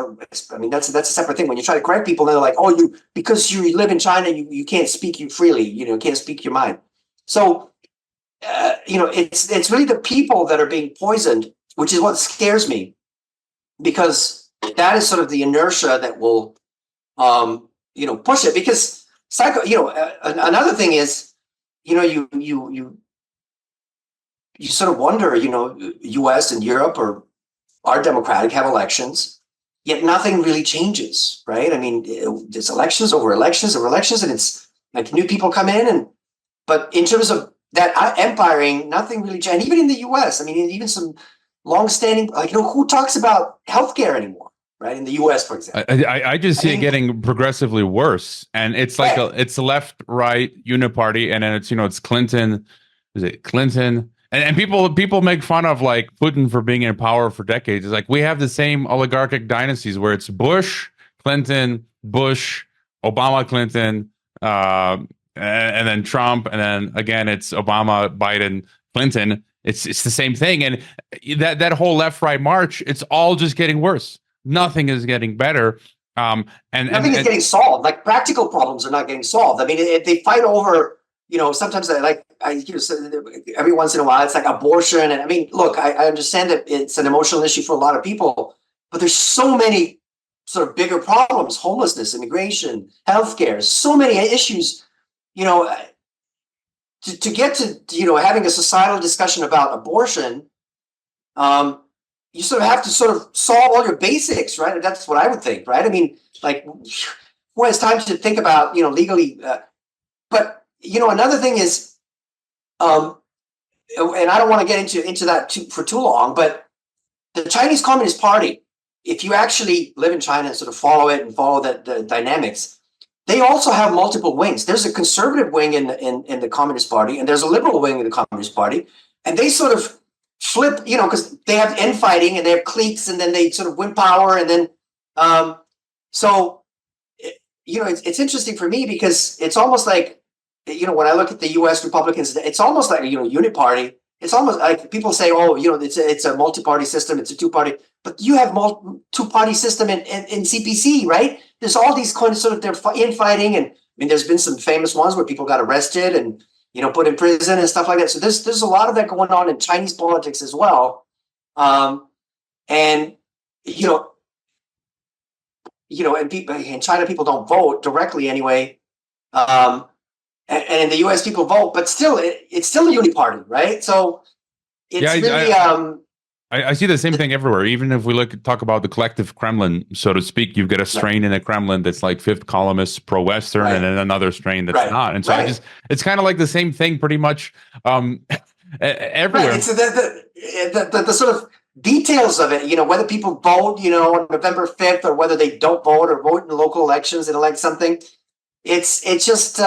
I mean, that's a separate thing. When you try to correct people, they're like, oh, because you live in China, you can't speak you freely, can't speak your mind. So, it's really the people that are being poisoned, which is what scares me, because that is sort of the inertia that will, push it. Because another thing is, you sort of wonder, U.S. and Europe are democratic, have elections, yet nothing really changes, right? I mean, it's elections over elections over elections, and it's like new people come in, but in terms of that empiring, nothing really changed. And even in the U.S., I mean, even some long-standing, who talks about healthcare anymore, right? In the U.S., for example, I just see it getting progressively worse, and it's like it's a left-right uniparty, and then it's Clinton, is it Clinton? And people make fun of like Putin for being in power for decades. It's like we have the same oligarchic dynasties where it's Bush, Clinton, Bush, Obama, Clinton, and then Trump, and then again it's Obama, Biden, Clinton. It's the same thing, and that whole left-right march, it's all just getting worse. Nothing is getting better. And nothing is getting solved. Like practical problems are not getting solved. I mean, they fight over. Sometimes every once in a while, it's like abortion. And I mean, look, I understand that it's an emotional issue for a lot of people, but there's so many sort of bigger problems: homelessness, immigration, healthcare, so many issues. To get to having a societal discussion about abortion, you sort of have to sort of solve all your basics, right? That's what I would think, right? I mean, like, who has time to think about legally? But another thing is, and I don't want to get into that for too long, but the Chinese Communist Party, if you actually live in China and sort of follow it and follow the dynamics, they also have multiple wings. There's a conservative wing in the Communist Party, and there's a liberal wing in the Communist Party, and they sort of flip, because they have infighting and they have cliques, and then they sort of win power, and then it's interesting for me because it's almost like, when I look at the U.S. Republicans, it's almost like a uniparty. It's almost like people say, oh, it's a multi-party system, it's a two-party, but you have two-party system in CPC, right? There's all these kind of sort of they're infighting, and I mean, there's been some famous ones where people got arrested and put in prison and stuff like that. So there's a lot of that going on in Chinese politics as well, and in China people don't vote directly anyway. And in the U.S., people vote, but still, it's still a uniparty, right? So it's I see the same thing everywhere. Even if we talk about the collective Kremlin, so to speak, you've got a strain in the Kremlin that's like fifth columnist, pro-Western, and then another strain that's not. And so it's kind of like the same thing, pretty much everywhere. Right. So the sort of details of it, whether people vote, on November 5th, or whether they don't vote or vote in the local elections and elect something, it's just.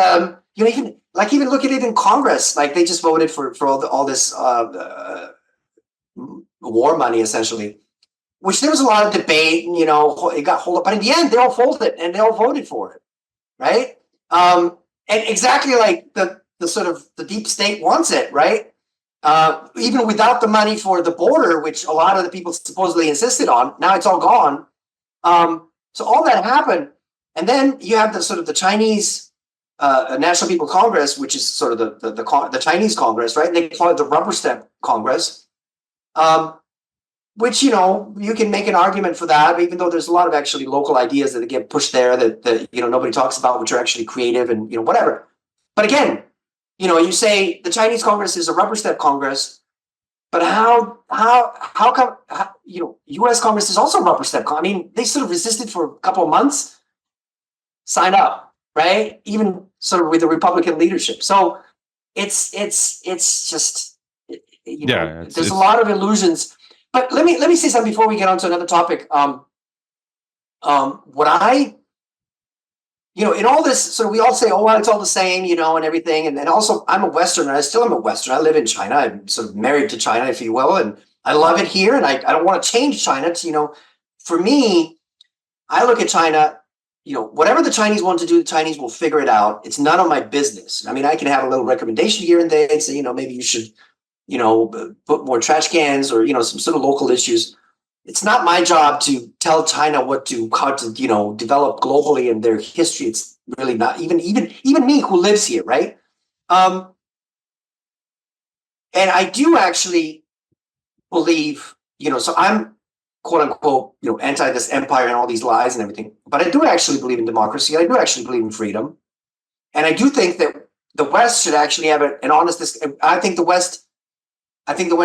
Even look at it in Congress, like they just voted for all this war money, essentially, which there was a lot of debate, and it got hold up, but in the end they all folded and they all voted for it, right? And exactly like the sort of the deep state wants it, right? Even without the money for the border, which a lot of the people supposedly insisted on, now it's all gone. So all that happened, and then you have the sort of the Chinese National People Congress, which is sort of the Chinese Congress, right? And they call it the rubber stamp Congress, which you can make an argument for that, even though there's a lot of actually local ideas that get pushed there that nobody talks about, which are actually creative and whatever. But again, you say the Chinese Congress is a rubber stamp Congress, but how come U.S. Congress is also a rubber stamp? I mean, they sort of resisted for a couple of months, signed up. Right, even sort of with the Republican leadership. So it's just there's a lot of illusions. But let me say something before we get on to another topic. What I in all this, so we all say, oh, well, it's all the same, and everything. And then also, I'm a Westerner. I still am a Westerner. I live in China. I'm sort of married to China, if you will, and I love it here. And I don't want to change China. For me, I look at China. Whatever the Chinese want to do, the Chinese will figure it out. It's none of my business. I mean, I can have a little recommendation here and there and say, maybe you should, put more trash cans or, some sort of local issues. it's not my job to tell China how to develop globally in their history. It's really not even me who lives here, right? And I do actually believe, so I'm quote unquote, anti this empire and all these lies and everything. But I do actually believe in democracy. I do actually believe in freedom. And I do think that the West should actually have an honest. I think the West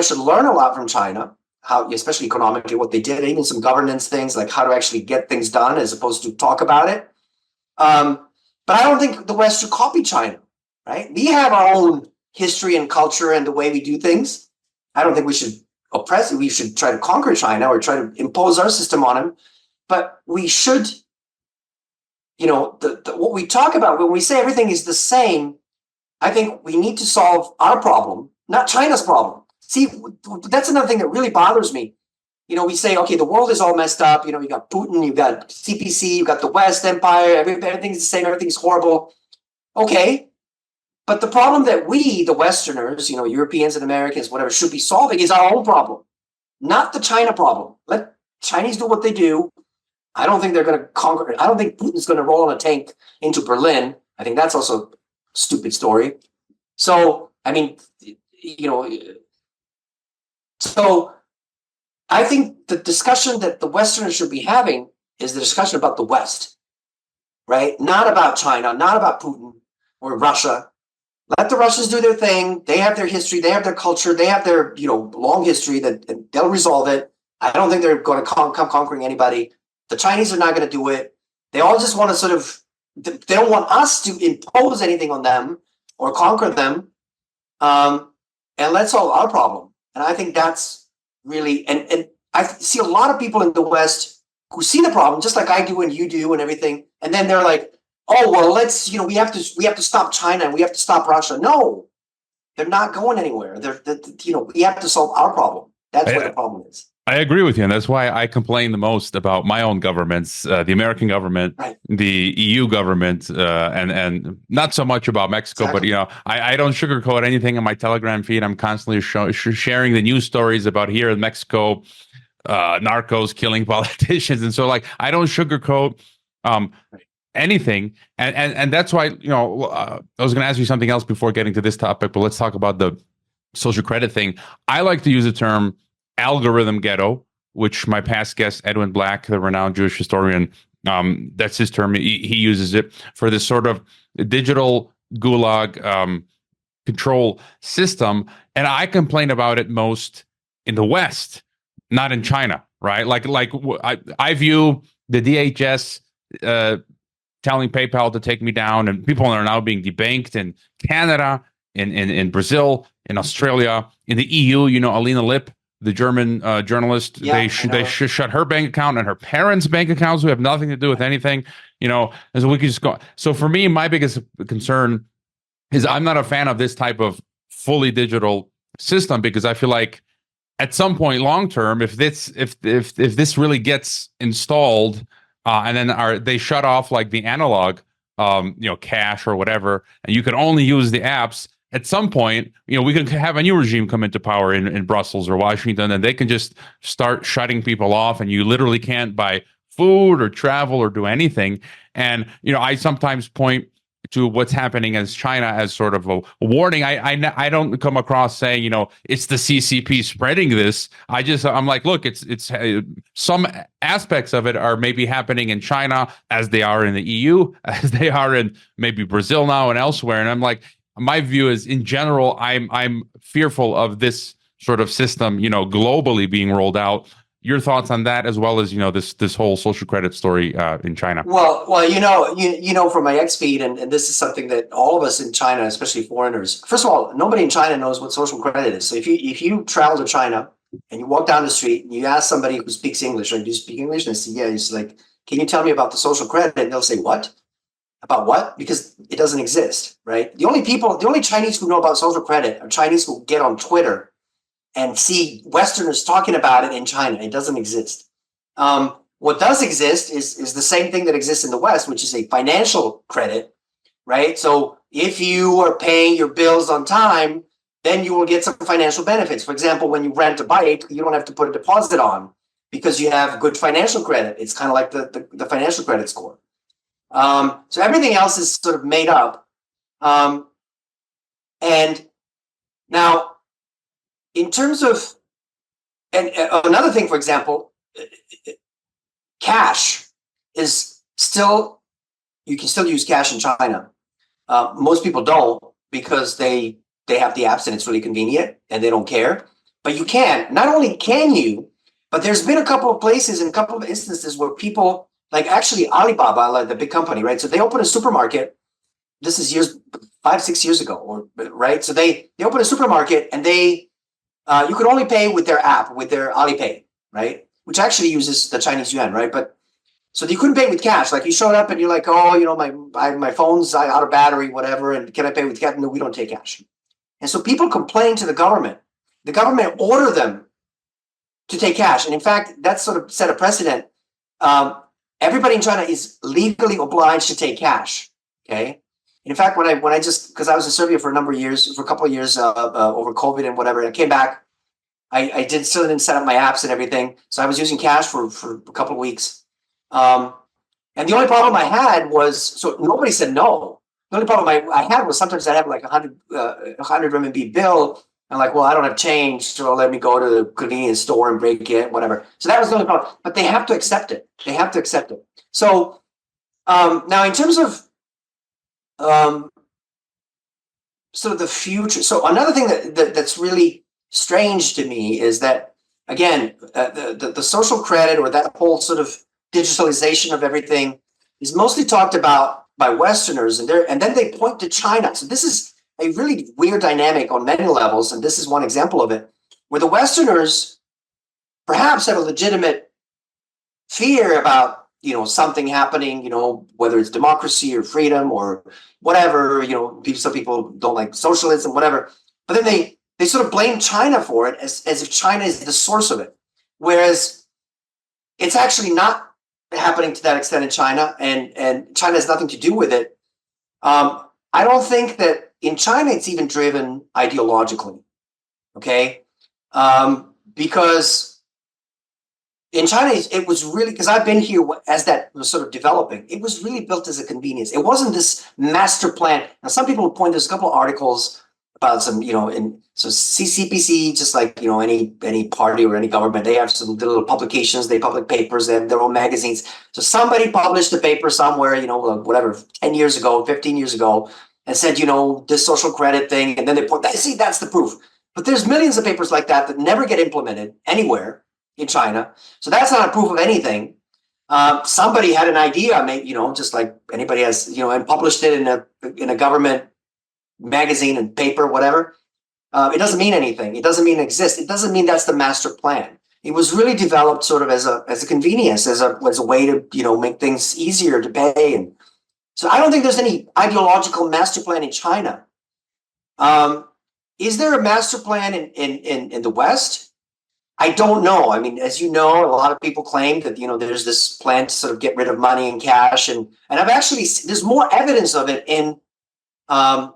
should learn a lot from China, how, especially economically, what they did, even some governance things, like how to actually get things done as opposed to talk about it. But I don't think the West should copy China, right? We have our own history and culture and the way we do things. I don't think we should oppress it. We should try to conquer China or try to impose our system on them. But we should, what we talk about when we say everything is the same, I think we need to solve our problem, not China's problem. See, that's another thing that really bothers me. We say, okay, the world is all messed up. You got Putin, you got CPC, you got the West Empire, everything's the same, everything's horrible. Okay. But the problem that we, the Westerners, Europeans and Americans, whatever, should be solving is our own problem, not the China problem. Let Chinese do what they do. I don't think they're going to conquer it. I don't think Putin's going to roll on a tank into Berlin. I think that's also a stupid story. So, so I think the discussion that the Westerners should be having is the discussion about the West, right? Not about China, not about Putin or Russia. Let the Russians do their thing. They have their history. They have their culture. They have their, long history that they'll resolve it. I don't think they're going to come conquering anybody. The Chinese are not going to do it. They all just want to they don't want us to impose anything on them or conquer them. And let's solve our problem. And I think that's really, and I see a lot of people in the West who see the problem, just like I do and you do and everything. And then they're like, oh, well, let's, we have to stop China and we have to stop Russia. No, they're not going anywhere. We have to solve our problem. That's what the problem is. I agree with you. And that's why I complain the most about my own governments, the American government, right, the EU government, and not so much about Mexico. Exactly. But, I don't sugarcoat anything on my Telegram feed. I'm constantly sharing the news stories about here in Mexico, narcos killing politicians. And so, I don't sugarcoat anything. And that's why, I was going to ask you something else before getting to this topic, but let's talk about the social credit thing. I like to use the term algorithm ghetto, which my past guest, Edwin Black, the renowned Jewish historian, that's his term. He uses it for this sort of digital gulag control system. And I complain about it most in the West, not in China, right? I view the DHS telling PayPal to take me down, and people are now being debanked in Canada, in Brazil, in Australia, in the EU. Alina Lipp, the German journalist, they shut her bank account and her parents' bank accounts, who have nothing to do with anything. And so we could just go. So for me, my biggest concern is I'm not a fan of this type of fully digital system, because I feel like at some point, long term, if this really gets installed, and then they shut off the analog, cash or whatever, and you can only use the apps. At some point, we can have a new regime come into power in Brussels or Washington, and they can just start shutting people off, and you literally can't buy food or travel or do anything. And I sometimes point to what's happening as China as sort of a warning. I don't come across saying it's the CCP spreading this. I'm like, look, it's some aspects of it are maybe happening in China as they are in the EU, as they are in maybe Brazil now and elsewhere. And I'm like, my view is, in general, I'm fearful of this sort of system, globally being rolled out. Your thoughts on that, as well as this whole social credit story in China? Well, from my X feed, and this is something that all of us in China, especially foreigners. First of all, nobody in China knows what social credit is. So if you travel to China and you walk down the street and you ask somebody who speaks English, do you speak English? And they say, yeah. It's like, can you tell me about the social credit? And they'll say, what? About what? Because it doesn't exist, right? The only Chinese who know about social credit are Chinese who get on Twitter and see Westerners talking about it in China. It doesn't exist. What does exist is the same thing that exists in the West, which is a financial credit, right? So if you are paying your bills on time, then you will get some financial benefits. For example, when you rent a bike, you don't have to put a deposit on because you have good financial credit. It's kind of like the financial credit score. So everything else is sort of made up. And now, in terms of, and another thing, for example, cash is still, you can still use cash in China. Most people don't because they have the apps and it's really convenient and they don't care. But you can. Not only can you, but there's been a couple of places and a couple of instances where people, like actually Alibaba, like the big company, right? So they open a supermarket. This is 5-6 years ago, or right? So they open a supermarket and they you could only pay with their app, with their Alipay, right? Which actually uses the Chinese yuan, right? But so you couldn't pay with cash. Like you showed up and you're like, oh, you know, my phone's out of battery, whatever. And can I pay with cash? No, we don't take cash. And so people complain to the government. The government order them to take cash. And in fact, that sort of set a precedent. Everybody in China is legally obliged to take cash. Okay. And in fact, when I just, because I was in Serbia for a couple of years over COVID and whatever, and I came back, I still didn't set up my apps and everything. So I was using cash for a couple of weeks. And the only problem I had was, so nobody said no. The only problem I had was sometimes I'd have like 100 RMB bill. I'm like, well, I don't have change, so let me go to the convenience store and break it, whatever. So that was the only problem. But they have to accept it. They have to accept it. So now in terms of sort of the future. So another thing that's really strange to me is that, again, the social credit or that whole sort of digitalization of everything is mostly talked about by Westerners, and then they point to China. So this is a really weird dynamic on many levels, and this is one example of it, where the Westerners perhaps have a legitimate fear about, you know, something happening, you know, whether it's democracy or freedom or whatever, you know, some people don't like socialism, whatever, but then they sort of blame China for it as if China is the source of it, whereas it's actually not happening to that extent in China, and China has nothing to do with it. I don't think that in China it's even driven ideologically, okay? Because in China, it was really, because I've been here as that was sort of developing, it was really built as a convenience. It wasn't this master plan. Now, some people point, there's a couple of articles about some, you know, so CCPC, just like, you know, any party or any government, they have some little publications, they publish papers, they have their own magazines. So somebody published a paper somewhere, you know, whatever, 10 years ago, 15 years ago, and said, you know, this social credit thing, and then they point, see, that's the proof. But there's millions of papers like that never get implemented anywhere in China. So that's not a proof of anything. Somebody had an idea, maybe, you know, just like anybody has, you know, and published it in a government magazine and paper, whatever. It doesn't mean anything. It doesn't mean exist. It doesn't mean that's the master plan. It was really developed sort of as a convenience, as a way to, you know, make things easier to pay. And so I don't think there's any ideological master plan in China. Is there a master plan in the West? I don't know. I mean, as you know, a lot of people claim that, you know, there's this plan to sort of get rid of money and cash, and I've actually, there's more evidence of it in the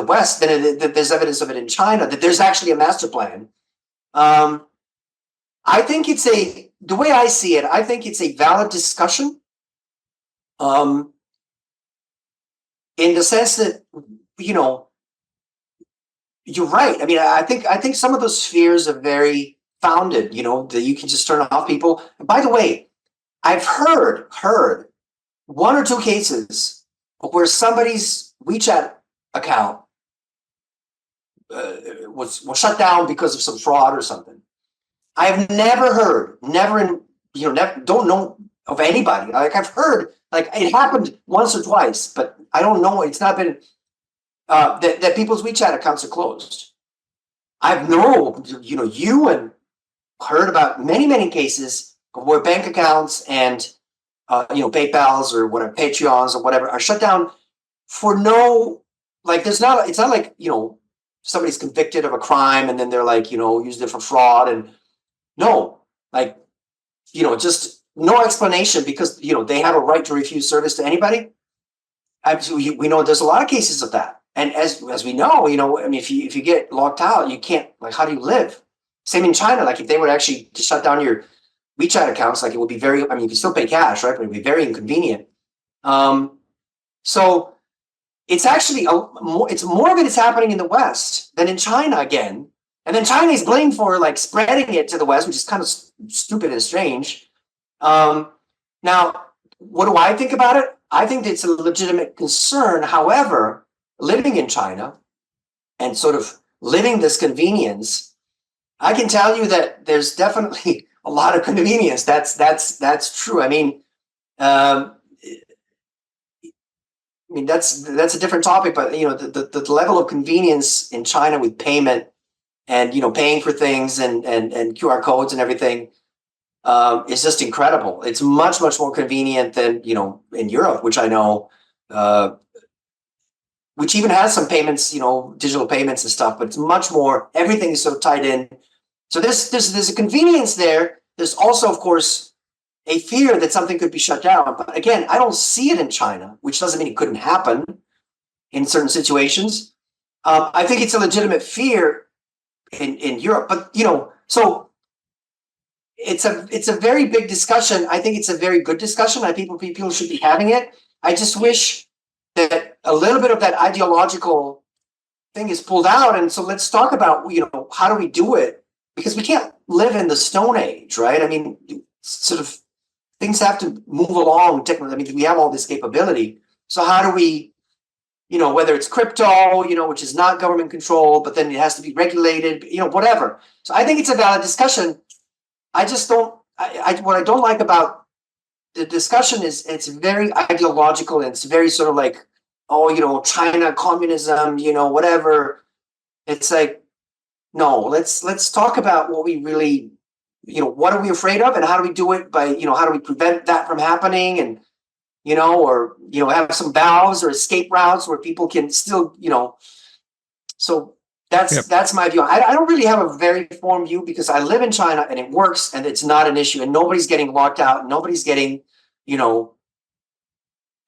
West than there's evidence of it in China, that there's actually a master plan. I think the way I see it, I think it's a valid discussion, in the sense that, you know, you're right. I mean, I think some of those fears are very founded, you know, that you can just turn off people. And by the way, I've heard one or two cases where somebody's WeChat account was shut down because of some fraud or something. I've never heard, don't know of anybody. Like I've heard, like it happened once or twice, but I don't know. It's not been that people's WeChat accounts are closed. I've known, you know, you and heard about many cases where bank accounts and you know, PayPal's or whatever, Patreons or whatever are shut down for no, like it's not like, you know, somebody's convicted of a crime and then they're like, you know, used it for fraud, and no, like, you know, just no explanation because, you know, they have a right to refuse service to anybody. We know there's a lot of cases of that. And as we know, you know, I mean, if you get locked out, you can't, like, how do you live? Same in China. Like if they were actually to shut down your WeChat accounts, like it would be very, I mean, you can still pay cash, right? But it would be very inconvenient. So it's actually, it's more of it is happening in the West than in China again. And then China is blamed for like spreading it to the West, which is kind of stupid and strange. Now, what do I think about it? I think it's a legitimate concern. However, living in China and sort of living this convenience, I can tell you that there's definitely a lot of convenience. That's true. I mean, that's a different topic, but the level of convenience in China with payment and paying for things and QR codes and everything is just incredible. It's much more convenient than in Europe, which I know, which even has some payments, digital payments and stuff, but it's much more. Everything is so tied in. So there's a convenience there. There's also, of course, a fear that something could be shut down. But again, I don't see it in China, which doesn't mean it couldn't happen in certain situations. I think it's a legitimate fear in Europe, but so it's a very big discussion. I think it's a very good discussion. I think people should be having it. I just wish that a little bit of that ideological thing is pulled out. And so let's talk about how do we do it, because we can't live in the Stone Age, right? I mean, sort of things have to move along technically. I mean, we have all this capability. So how do we, whether it's crypto, which is not government controlled, but then it has to be regulated, whatever. So I think it's a valid discussion. I just don't, what I don't like about the discussion is it's very ideological and it's very sort of like, China, communism, whatever. It's like, no, let's talk about what we really, what are we afraid of and how do we do it by, how do we prevent that from happening and, or, have some valves or escape routes where people can still, so that's my view. I don't really have a very formed view because I live in China and it works and it's not an issue and nobody's getting locked out. Nobody's getting,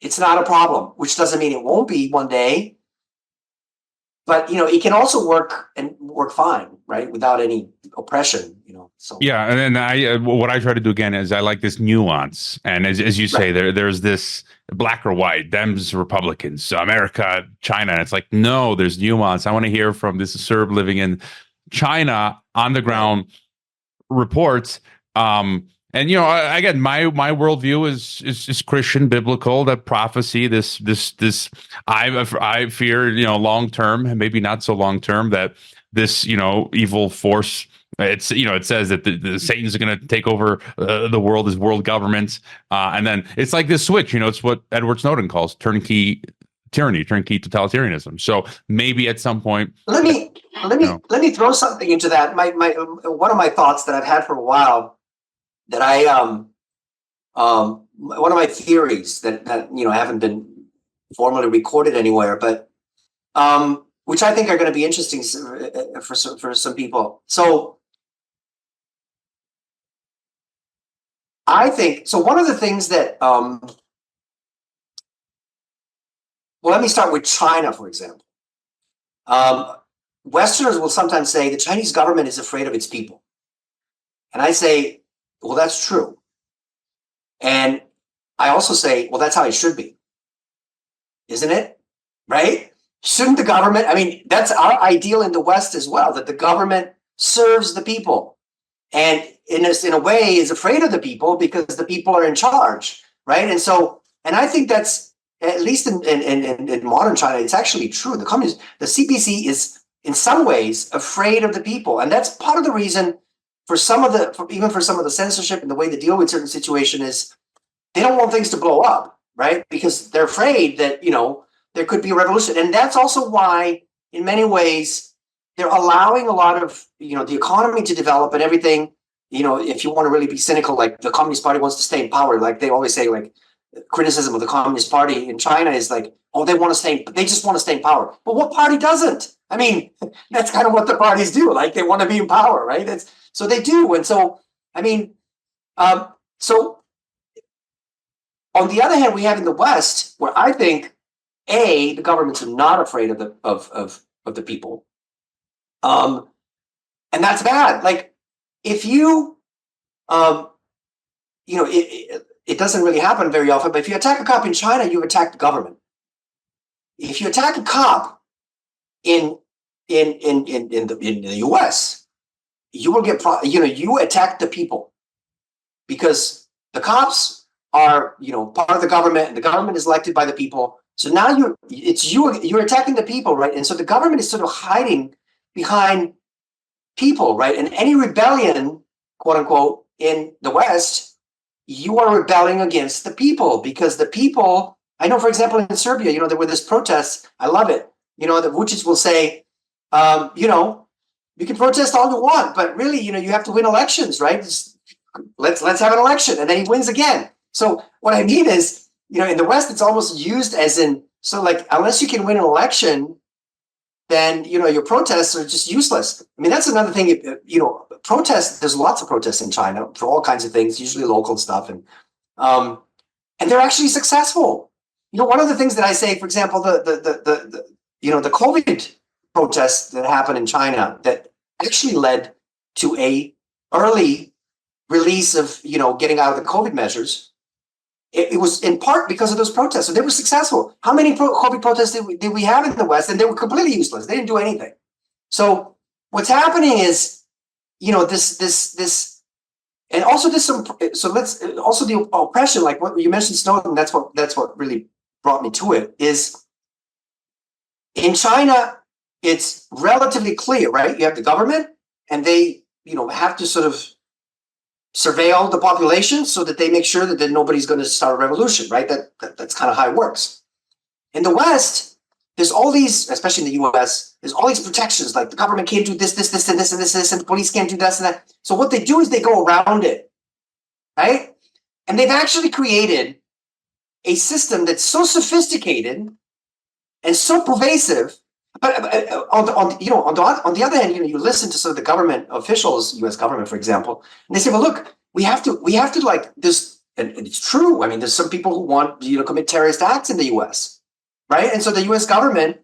it's not a problem, which doesn't mean it won't be one day. But it can also work fine, right, without any oppression. So yeah, and then what I try to do again is I like this nuance, and as you say, there's this black or white, Dems, Republicans, America, China. And it's like no, there's nuance. I want to hear from this Serb living in China on the ground reports. And again, my worldview is Christian, biblical. That prophecy, this I fear, long term, maybe not so long term, that this evil force. It says that the Satan's going to take over the world as world governments, and then it's like this switch. It's what Edward Snowden calls turnkey tyranny, turnkey totalitarianism. So maybe at some point, let me throw something into that. My one of my thoughts that I've had for a while. That one of my theories that haven't been formally recorded anywhere, but which I think are going to be interesting for some people. So I think one of the things that well, let me start with China, for example. Westerners will sometimes say the Chinese government is afraid of its people, and I say, well, that's true. And I also say, well, that's how it should be. Isn't it? Right? Shouldn't the government, I mean, that's our ideal in the West as well, that the government serves the people and in a way is afraid of the people because the people are in charge, right? And so, and I think that's, at least in modern China, it's actually true. The CPC is in some ways afraid of the people. And that's part of the reason for some of the censorship and the way they deal with certain situations is they don't want things to blow up, right? Because they're afraid that, there could be a revolution. And that's also why, in many ways, they're allowing a lot of, the economy to develop and everything. If you want to really be cynical, like the Communist Party wants to stay in power. Like they always say, like criticism of the Communist Party in China is like, oh, they just want to stay in power. But what party doesn't? I mean, that's kind of what the parties do. Like they want to be in power, right? So they do. And so, I mean, so on the other hand, we have in the West where I think, the governments are not afraid of the people. And that's bad. Like if you, it doesn't really happen very often, but if you attack a cop in China, you attack the government. If you attack a cop in the US, you will get, you attack the people, because the cops are, part of the government, and the government is elected by the people. So now you're attacking the people, right? And so the government is sort of hiding behind people, right? And any rebellion, quote unquote, in the West, you are rebelling against the people, because the people, I know, for example, in Serbia, there were this protests. I love it. The Vucic will say, you can protest all you want, but really, you have to win elections, right? Let's have an election, and then he wins again. So what I mean is, in the West, it's almost used as in, so like, unless you can win an election, then, your protests are just useless. I mean, that's another thing, protests, there's lots of protests in China for all kinds of things, usually local stuff. And they're actually successful. One of the things that I say, for example, the COVID protests that happened in China that actually led to a early release of, getting out of the COVID measures. It was in part because of those protests. So they were successful. How many COVID protests did we have in the West? And they were completely useless. They didn't do anything. So what's happening is, this, and also this. So let's also the oppression, like what you mentioned, Snowden. That's what really brought me to it. Is in China, it's relatively clear, right? You have the government, and they, have to sort of surveil the population so that they make sure that nobody's going to start a revolution, right? That's kind of how it works. In the West, there's all these, especially in the US, there's all these protections, like the government can't do this, this, and this, and this, and the police can't do this and that. So what they do is they go around it, right? And they've actually created a system that's so sophisticated and so pervasive. But on the other hand, you listen to some of the government officials, U.S. government, for example, and they say, well, look, we have to like this, and it's true. I mean, there's some people who want commit terrorist acts in the U.S., right? And so the U.S. government,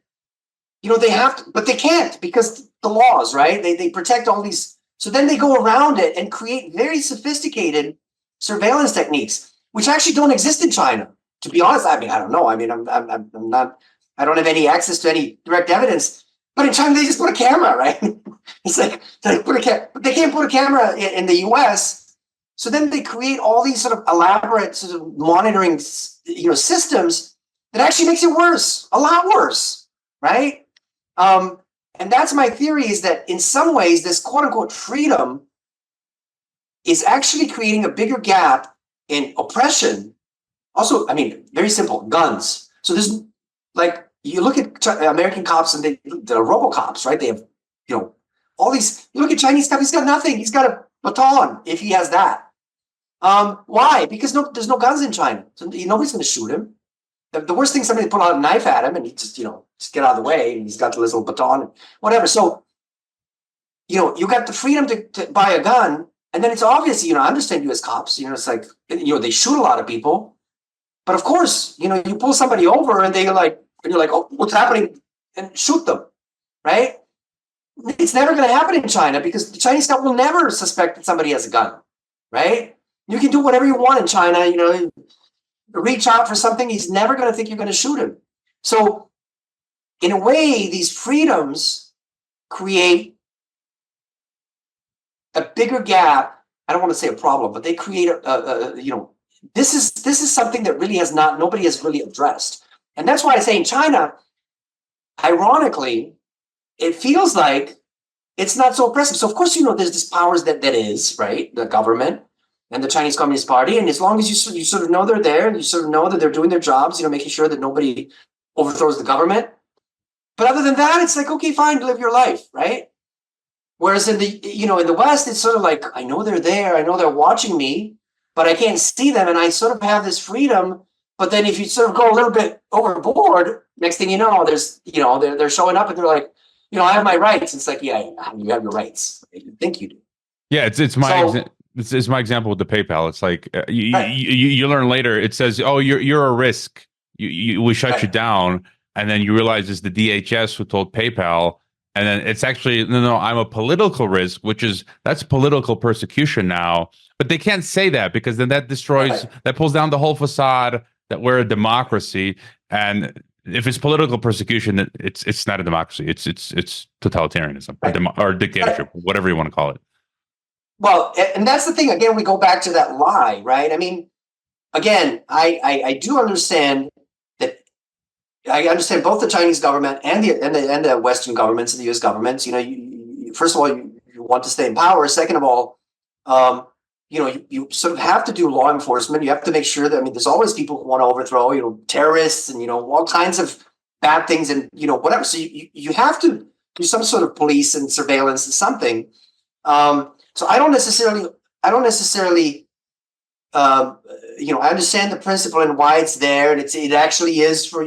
they have to, but they can't, because the laws, right? They protect all these. So then they go around it and create very sophisticated surveillance techniques, which actually don't exist in China. To be honest, I mean, I don't know. I mean, I'm not. I don't have any access to any direct evidence, but in China they just put a camera, right? It's like they put a camera, but they can't put a camera in the U.S. So then they create all these sort of elaborate sort of monitoring, systems that actually makes it worse, a lot worse, right? And that's my theory, is that in some ways this quote unquote freedom is actually creating a bigger gap in oppression. Also, I mean, very simple, guns. So there's like, you look at American cops and they're RoboCops, right? They have, all these. You look at Chinese cop, he's got nothing. He's got a baton, if he has that. Why? Because there's no guns in China. So nobody's going to shoot him. The worst thing, somebody put out a knife at him and he just, just get out of the way. And he's got the little baton and whatever. So, you got the freedom to buy a gun. And then it's obvious, I understand U.S. cops, it's like, they shoot a lot of people. But of course, you pull somebody over and you're like, oh, what's happening? And shoot them, right? It's never going to happen in China, because the Chinese cop will never suspect that somebody has a gun, right? You can do whatever you want in China, reach out for something. He's never going to think you're going to shoot him. So in a way, these freedoms create a bigger gap. I don't want to say a problem, but they create this is something that really nobody has really addressed. And that's why I say in China, ironically, it feels like it's not so oppressive. So of course, there's this powers that is, right? The government and the Chinese Communist Party. And as long as you sort of know they're there, and you sort of know that they're doing their jobs, making sure that nobody overthrows the government. But other than that, it's like, okay, fine, live your life, right? Whereas in the West, it's sort of like, I know they're there, I know they're watching me, but I can't see them, and I sort of have this freedom. But then if you sort of go a little bit overboard, next thing you know, there's, they're showing up and they're like, I have my rights. It's like, yeah, you have your rights. You think you do. Yeah, it's my example with the PayPal. It's like you learn later. It says, oh, you're a risk. We shut you down, and then you realize it's the DHS who told PayPal, And then it's actually, no, I'm a political risk, that's political persecution now. But they can't say that because then that destroys, that pulls down the whole facade that we're a democracy. And if it's political persecution, it's not a democracy. It's totalitarianism or dictatorship, whatever you want to call it. Well, and that's the thing. Again, we go back to that lie, right? I mean, again, I do understand that. I understand both the Chinese government and the Western governments and the U.S. governments. First of all, you want to stay in power. Second of all, you sort of have to do law enforcement. You have to make sure that, I mean, there's always people who want to overthrow, terrorists and, all kinds of bad things and, whatever. So you have to do some sort of police and surveillance and something. So I don't necessarily, I understand the principle and why it's there. And it actually is for,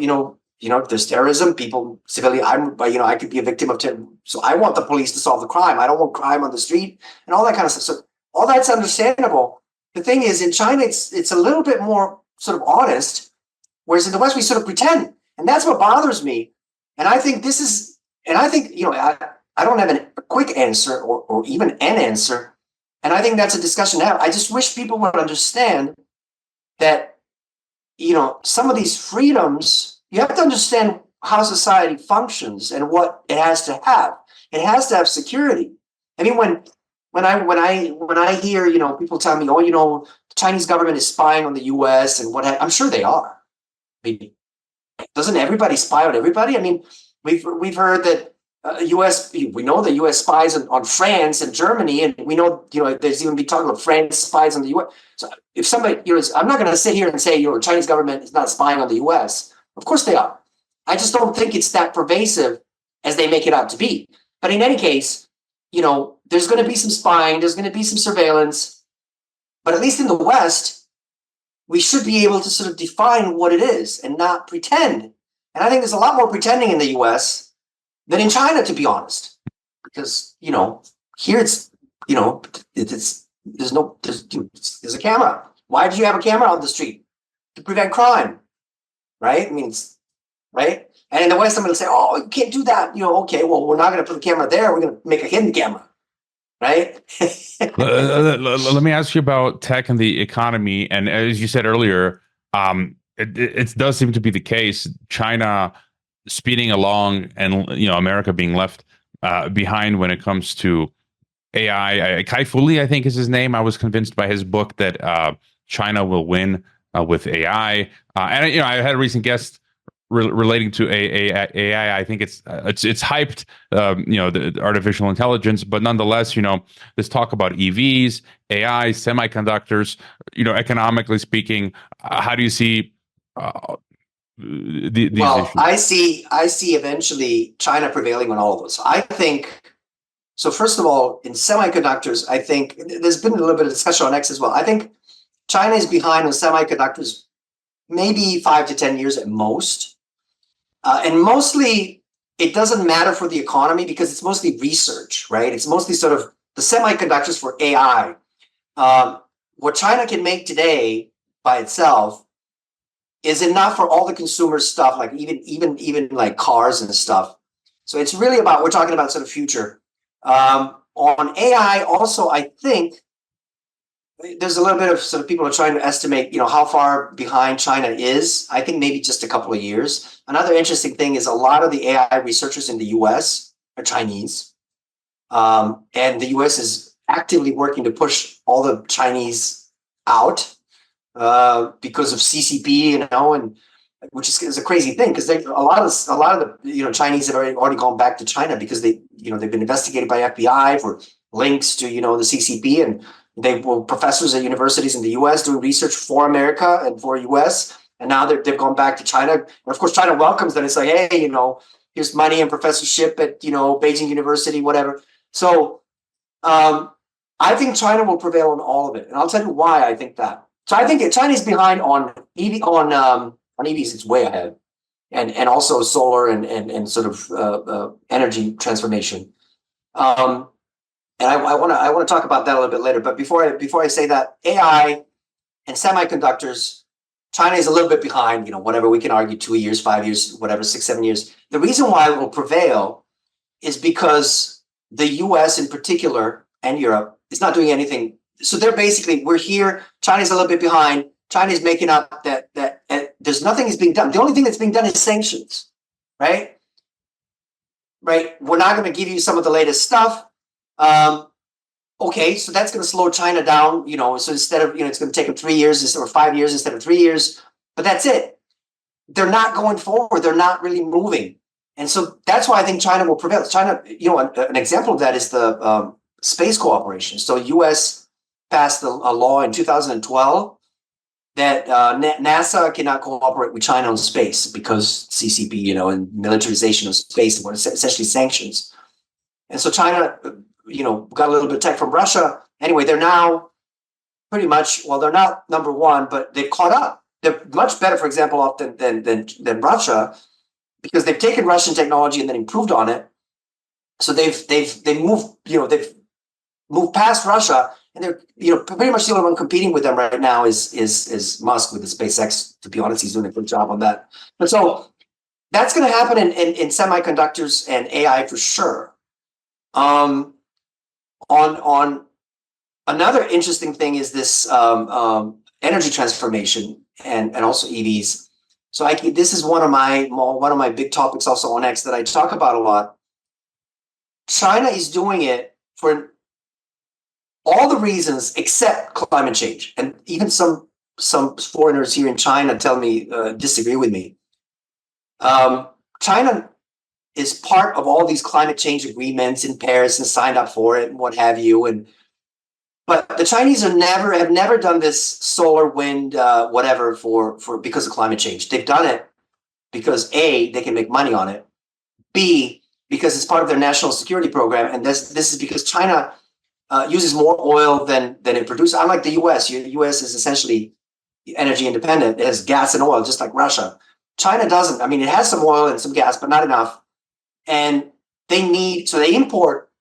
if there's terrorism, I could be a victim of terrorism. So I want the police to solve the crime. I don't want crime on the street and all that kind of stuff. So all that's understandable. The thing is, in China, it's a little bit more sort of honest, whereas in the West, we sort of pretend. And that's what bothers me. And I think I don't have a quick answer or even an answer. And I think that's a discussion to have. I just wish people would understand that, some of these freedoms, you have to understand how society functions and what it has to have. It has to have security. I mean, when I hear, people tell me, the Chinese government is spying on the US and I'm sure they are. I mean, doesn't everybody spy on everybody? I mean, we've heard that we know the U.S. spies on France and Germany, and we know, there's even been talking about France spies on the U.S. So if somebody, I'm not going to sit here and say, the Chinese government is not spying on the U.S. Of course they are. I just don't think it's that pervasive as they make it out to be. But in any case, there's going to be some spying, there's going to be some surveillance, but at least in the West, we should be able to sort of define what it is and not pretend. And I think there's a lot more pretending in the U.S. than in China, to be honest, because here it's there's a camera. Why did you have a camera on the street? To prevent crime, right? I mean, right. And in the West, I'm going to say, oh, you can't do that. Okay, well, we're not going to put the camera there. We're going to make a hidden camera, right? Let me ask you about tech and the economy. And as you said earlier, it does seem to be the case. China speeding along and America being left behind when it comes to AI. Kai Fu, I think is his name. I was convinced by his book that China will win with AI. And I had a recent guest relating to AI. I think it's hyped, the artificial intelligence, but nonetheless, this talk about EVs, AI, semiconductors. Economically speaking, how do you see? These issues? I see eventually China prevailing on all of those. I think so. First of all, in semiconductors, I think there's been a little bit of discussion on X as well. I think China is behind on semiconductors, maybe 5 to 10 years at most, and mostly it doesn't matter for the economy because it's mostly research, right? It's mostly sort of the semiconductors for AI. What China can make today by itself is enough for all the consumer stuff, like even like cars and stuff. So it's really we're talking about sort of future. On AI also, I think there's a little bit of sort of people are trying to estimate, how far behind China is. I think maybe just a couple of years. Another interesting thing is a lot of the AI researchers in the US are Chinese. And the US is actively working to push all the Chinese out. Because of CCP, and which is a crazy thing because a lot of the Chinese have already gone back to China because they've been investigated by FBI for links to the CCP, and they were professors at universities in the U.S. doing research for America and for U.S. and now they've gone back to China, and of course China welcomes them. It's like, hey, here's money and professorship at Beijing University, whatever. So I think China will prevail on all of it, and I'll tell you why I think that. So I think China's behind on EVs. It's way ahead, and also solar and sort of energy transformation. And I want to talk about that a little bit later. But before I say that, AI and semiconductors, China is a little bit behind. Whatever we can argue, 2 years, 5 years, whatever, 6, 7 years. The reason why it will prevail is because the US in particular and Europe is not doing anything. So they're basically, we're here, China's a little bit behind, China's making up that there's nothing is being done. The only thing that's being done is sanctions, right? Right? We're not going to give you some of the latest stuff. Okay, so that's going to slow China down, so instead of, it's going to take them 3 years or 5 years instead of 3 years, but that's it. They're not going forward. They're not really moving. And so that's why I think China will prevail. China, an example of that is the space cooperation. So US passed a law in 2012 that NASA cannot cooperate with China on space because CCP, and militarization of space, and essentially sanctions. And so China, got a little bit of tech from Russia. Anyway, they're now pretty much, well, they're not number one, but they've caught up. They're much better, for example, off than Russia, because they've taken Russian technology and then improved on it. So they've moved past Russia, and they're pretty much the only one competing with them right now is Musk with the SpaceX. To be honest, he's doing a good job on that. But so that's going to happen in semiconductors and AI for sure. On another interesting thing is this energy transformation and also EVs. So this is one of my big topics also on X that I talk about a lot. China is doing it for all the reasons except climate change, and even some foreigners here in China disagree with me. China is part of all these climate change agreements in Paris and signed up for it and what have you. But the Chinese have never done this solar, wind, whatever because of climate change. They've done it because A, they can make money on it. B, because it's part of their national security program, and this is because China uses more oil than it produces. Unlike the U.S., the U.S. is essentially energy independent. It has gas and oil, just like Russia. China doesn't. I mean, it has some oil and some gas, but not enough. And they import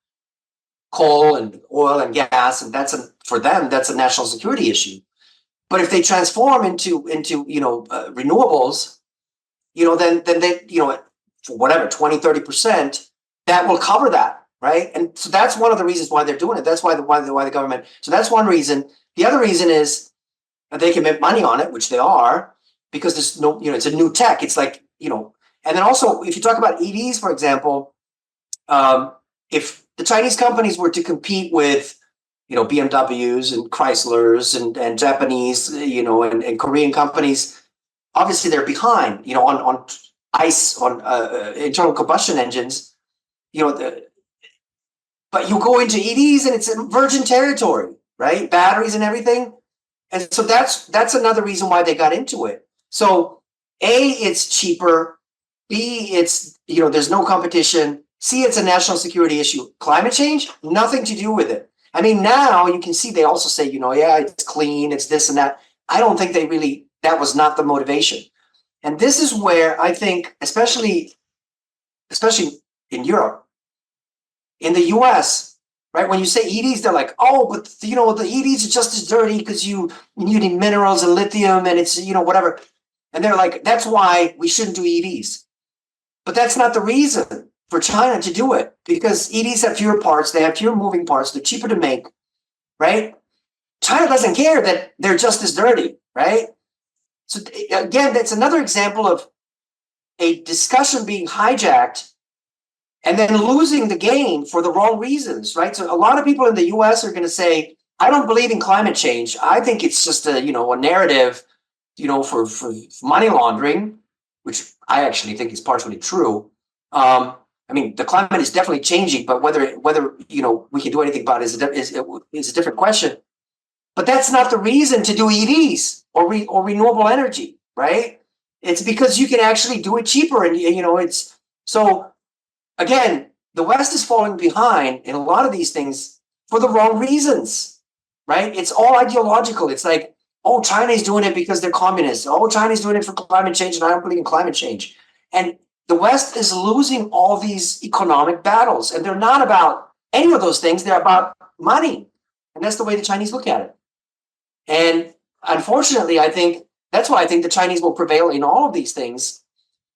coal and oil and gas, and for them, that's a national security issue. But if they transform into renewables, then they, for whatever, 20-30%, that will cover that, right? And so that's one of the reasons why they're doing it. That's why the government. So that's one reason. The other reason is that they can make money on it, which they are, because there's no, it's a new tech. It's like, and then also if you talk about EVs, for example, if the Chinese companies were to compete with, BMWs and Chryslers and Japanese, and Korean companies, obviously they're behind, on ICE, on internal combustion engines, but you go into EVs and it's virgin territory, right? Batteries and everything. And so that's another reason why they got into it. So A, it's cheaper. B, it's, there's no competition. C, it's a national security issue. Climate change, nothing to do with it. I mean, now you can see they also say, yeah, it's clean, it's this and that. I don't think that was not the motivation. And this is where I think, especially in Europe, in the US, right? When you say EVs, they're like, oh, but the EVs are just as dirty because you need minerals and lithium and it's, whatever. And they're like, that's why we shouldn't do EVs. But that's not the reason for China to do it, because EVs have fewer parts, they have fewer moving parts, they're cheaper to make, right? China doesn't care that they're just as dirty, right? So again, that's another example of a discussion being hijacked and then losing the game for the wrong reasons, right? So a lot of people in the US are going to say, I don't believe in climate change. I think it's just a narrative, for money laundering, which I actually think is partially true. I mean, the climate is definitely changing, but whether we can do anything about it is a different question. But that's not the reason to do EVs or renewable energy, right? It's because you can actually do it cheaper, and it's so. Again, the West is falling behind in a lot of these things for the wrong reasons, right? It's all ideological. It's like, oh, China is doing it because they're communists. Oh, China is doing it for climate change, and I don't believe in climate change. And the West is losing all these economic battles, and they're not about any of those things. They're about money, and that's the way the Chinese look at it. And unfortunately, I think that's why I think the Chinese will prevail in all of these things.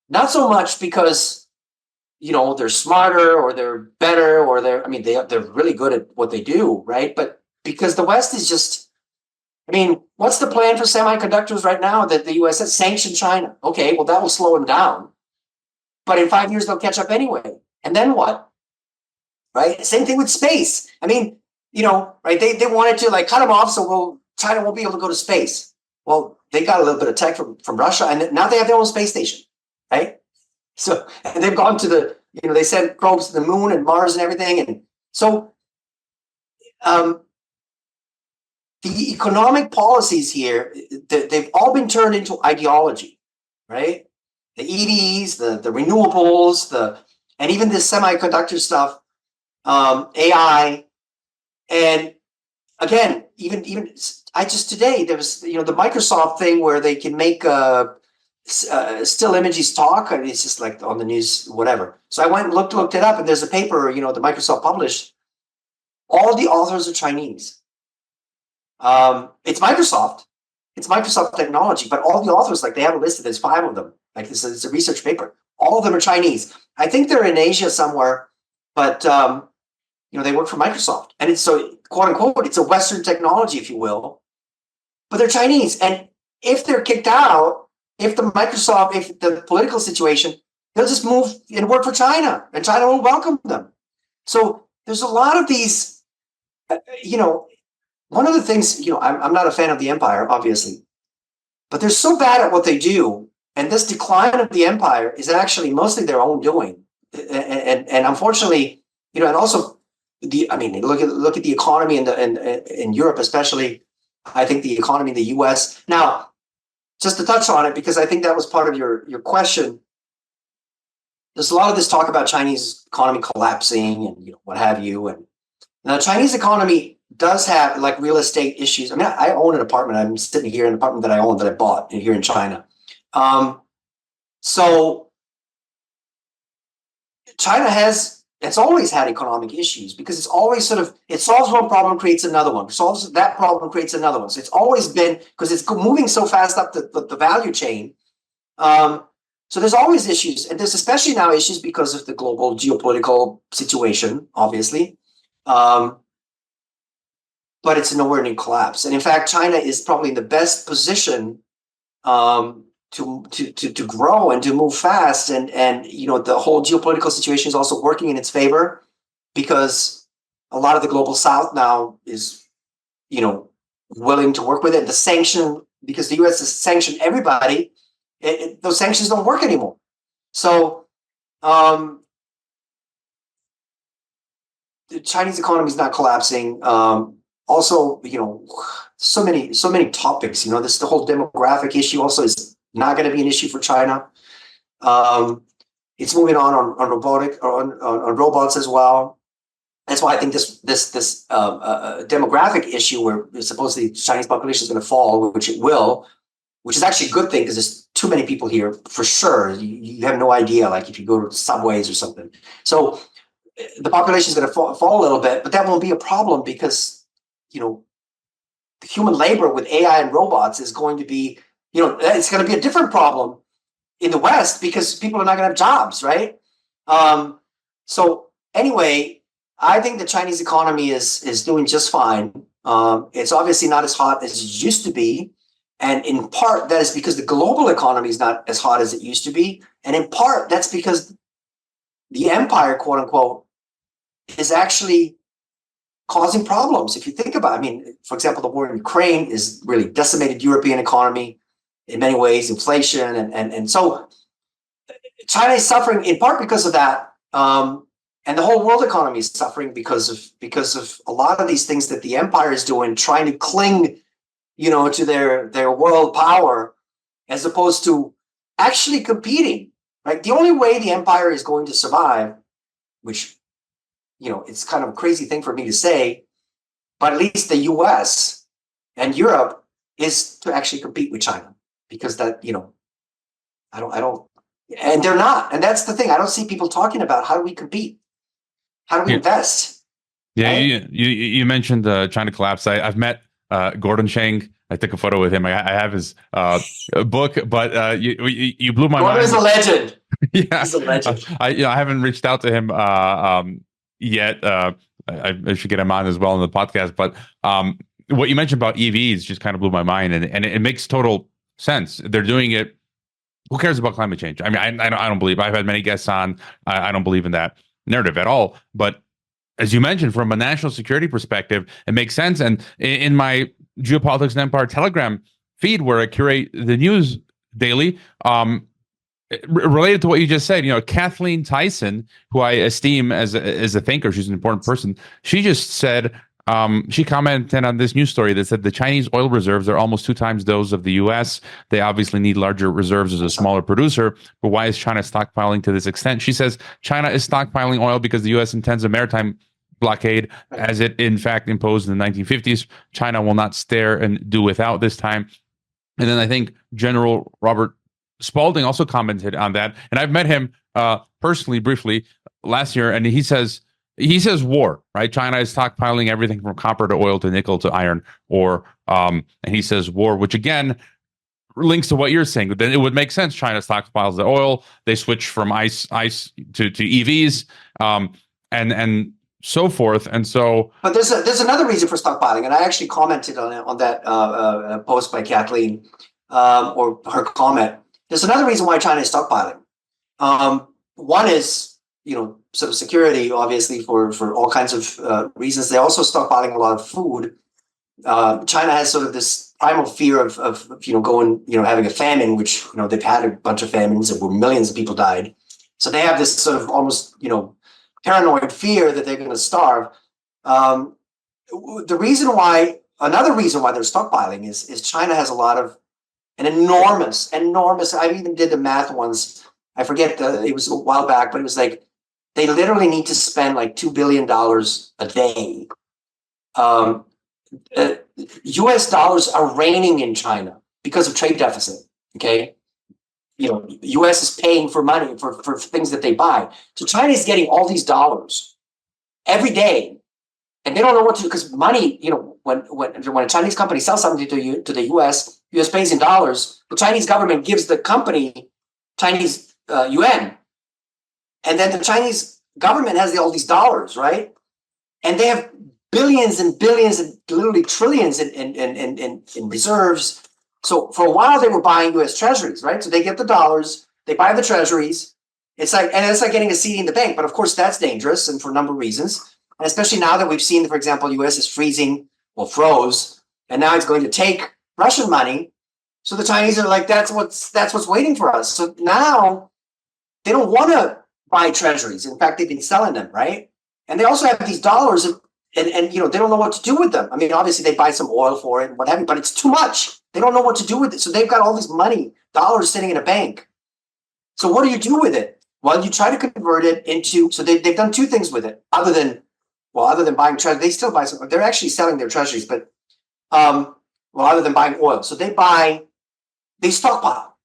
Not so much because they're smarter or they're better or they're really good at what they do, right? But because the West is just, what's the plan for semiconductors right now that the US has sanctioned China? Okay, well, that will slow them down. But in 5 years, they'll catch up anyway. And then what? Right? Same thing with space. Right? They wanted to cut them off so China won't be able to go to space. Well, they got a little bit of tech from Russia, and now they have their own space station, right? So, and they've gone to they sent probes to the moon and Mars and everything. And so, the economic policies here, they've all been turned into ideology, right? The EVs, the renewables, and even this semiconductor stuff, AI, and again, even today there was the Microsoft thing where they can make still images talk. It's just like on the news, whatever. So I went and looked it up, and there's a paper that Microsoft published. All the authors are Chinese. It's Microsoft technology, but all the authors, they have a list. There's 5 of them. It's a research paper. All of them are Chinese. I think they're in Asia somewhere, but they work for Microsoft, and it's so quote unquote it's a Western technology, if you will, but they're Chinese. And if they're kicked out, if the political situation, they'll just move and work for China, and China won't welcome them. So there's a lot of these, one of the things, I'm not a fan of the empire, obviously, but they're so bad at what they do. And this decline of the empire is actually mostly their own doing. And unfortunately, and also look at the economy in Europe, especially. I think the economy in the US. Now, just to touch on it, because I think that was part of your question. There's a lot of this talk about Chinese economy collapsing and what have you. And now Chinese economy does have real estate issues. I own an apartment. I'm sitting here in an apartment that I own, that I bought here in China. So China it's always had economic issues, because it's always it solves one problem, creates another one, solves that problem, creates another one. So it's always been, because it's moving so fast up the value chain. So there's always issues, and there's especially now issues because of the global geopolitical situation, obviously. But it's nowhere near collapse. And in fact, China is probably in the best position to grow and to move fast, and the whole geopolitical situation is also working in its favor, because a lot of the global South now is willing to work with it. The sanction, because the US has sanctioned everybody, those sanctions don't work anymore. So the Chinese economy is not collapsing. Also, so many topics. The whole demographic issue also is not going to be an issue for China. It's moving on robots as well. That's why I think this demographic issue, where supposedly the Chinese population is going to fall, which it will, which is actually a good thing, because there's too many people here for sure. You have no idea, if you go to subways or something. So the population is going to fall a little bit, but that won't be a problem, because the human labor with AI and robots is going to be, it's going to be a different problem in the West, because people are not going to have jobs, right? So anyway, I think the Chinese economy is doing just fine. It's obviously not as hot as it used to be. And in part, that is because the global economy is not as hot as it used to be. And in part, that's because the empire, quote unquote, is actually causing problems. If you think about it, for example, the war in Ukraine is really decimated European economy in many ways, inflation. And so China is suffering in part because of that. And the whole world economy is suffering because of a lot of these things that the empire is doing, trying to cling to their world power, as opposed to actually competing, right? The only way the empire is going to survive, which, it's kind of a crazy thing for me to say, but at least the US and Europe, is to actually compete with China, because that, I don't, and they're not. And that's the thing. I don't see people talking about, how do we compete? How do we invest? Yeah, right? you mentioned China collapse. I've met Gordon Chang. I took a photo with him. I have his book, but you blew my Gordon mind. is a legend. Yeah, He's a legend. I haven't reached out to him yet. I should get him on as well in the podcast. But what you mentioned about EVs just kind of blew my mind, and it makes total sense. They're doing it. Who cares about climate change? I mean, I don't believe. I've had many guests on. I don't believe in that narrative at all. But as you mentioned, from a national security perspective, it makes sense. And in my Geopolitics and Empire Telegram feed, where I curate the news daily, related to what you just said, Kathleen Tyson, who I esteem as a thinker, she's an important person. She just said, she commented on this news story that said the Chinese oil reserves are almost 2 times those of the U.S. They obviously need larger reserves as a smaller producer, but why is China stockpiling to this extent? She says China is stockpiling oil because the U.S. intends a maritime blockade, as it in fact imposed in the 1950s. China will not stare and do without this time. And then I think General Robert Spalding also commented on that, and I've met him personally briefly last year, and he says war, right? China is stockpiling everything from copper to oil to nickel to iron ore, and he says war, which again links to what you're saying. Then it would make sense. China stockpiles the oil, they switch from ice to EVs, and so forth. And so, but there's another reason for stockpiling, and I actually commented on that post by Kathleen, or her comment. There's another reason why China is stockpiling. One is, sort of security, obviously, for all kinds of reasons. They're also stockpiling a lot of food. China has sort of this primal fear of going, having a famine, which, they've had a bunch of famines where millions of people died. So they have this sort of almost, paranoid fear that they're going to starve. Another reason why they're stockpiling is China has an enormous, I even did the math once. I forget, it was a while back, but it was like, they literally need to spend like $2 billion a day. US dollars are raining in China because of trade deficit. Okay. US is paying for money for things that they buy. So China is getting all these dollars every day, and they don't know what to do, because money, when a Chinese company sells something to the US pays in dollars. The Chinese government gives the company Chinese yuan, and then the Chinese government has all these dollars, right? And they have billions and billions and literally trillions in reserves. So for a while they were buying US treasuries, right? So they get the dollars, they buy the treasuries. It's like getting a CD in the bank, but of course that's dangerous, and for a number of reasons. And especially now that we've seen, for example, US is froze, and now it's going to take Russian money. So the Chinese are like, that's what's waiting for us. So now they don't want to buy treasuries. In fact, they've been selling them, right? And they also have these dollars, and they don't know what to do with them. I mean, obviously they buy some oil for it and what have you, but it's too much. They don't know what to do with it. So they've got all this dollars sitting in a bank. So what do you do with it? Well, you try to convert it into, so they've done 2 things with it, other than buying treasuries. They still buy some, they're actually selling their treasuries, but other than buying oil. So they stockpile.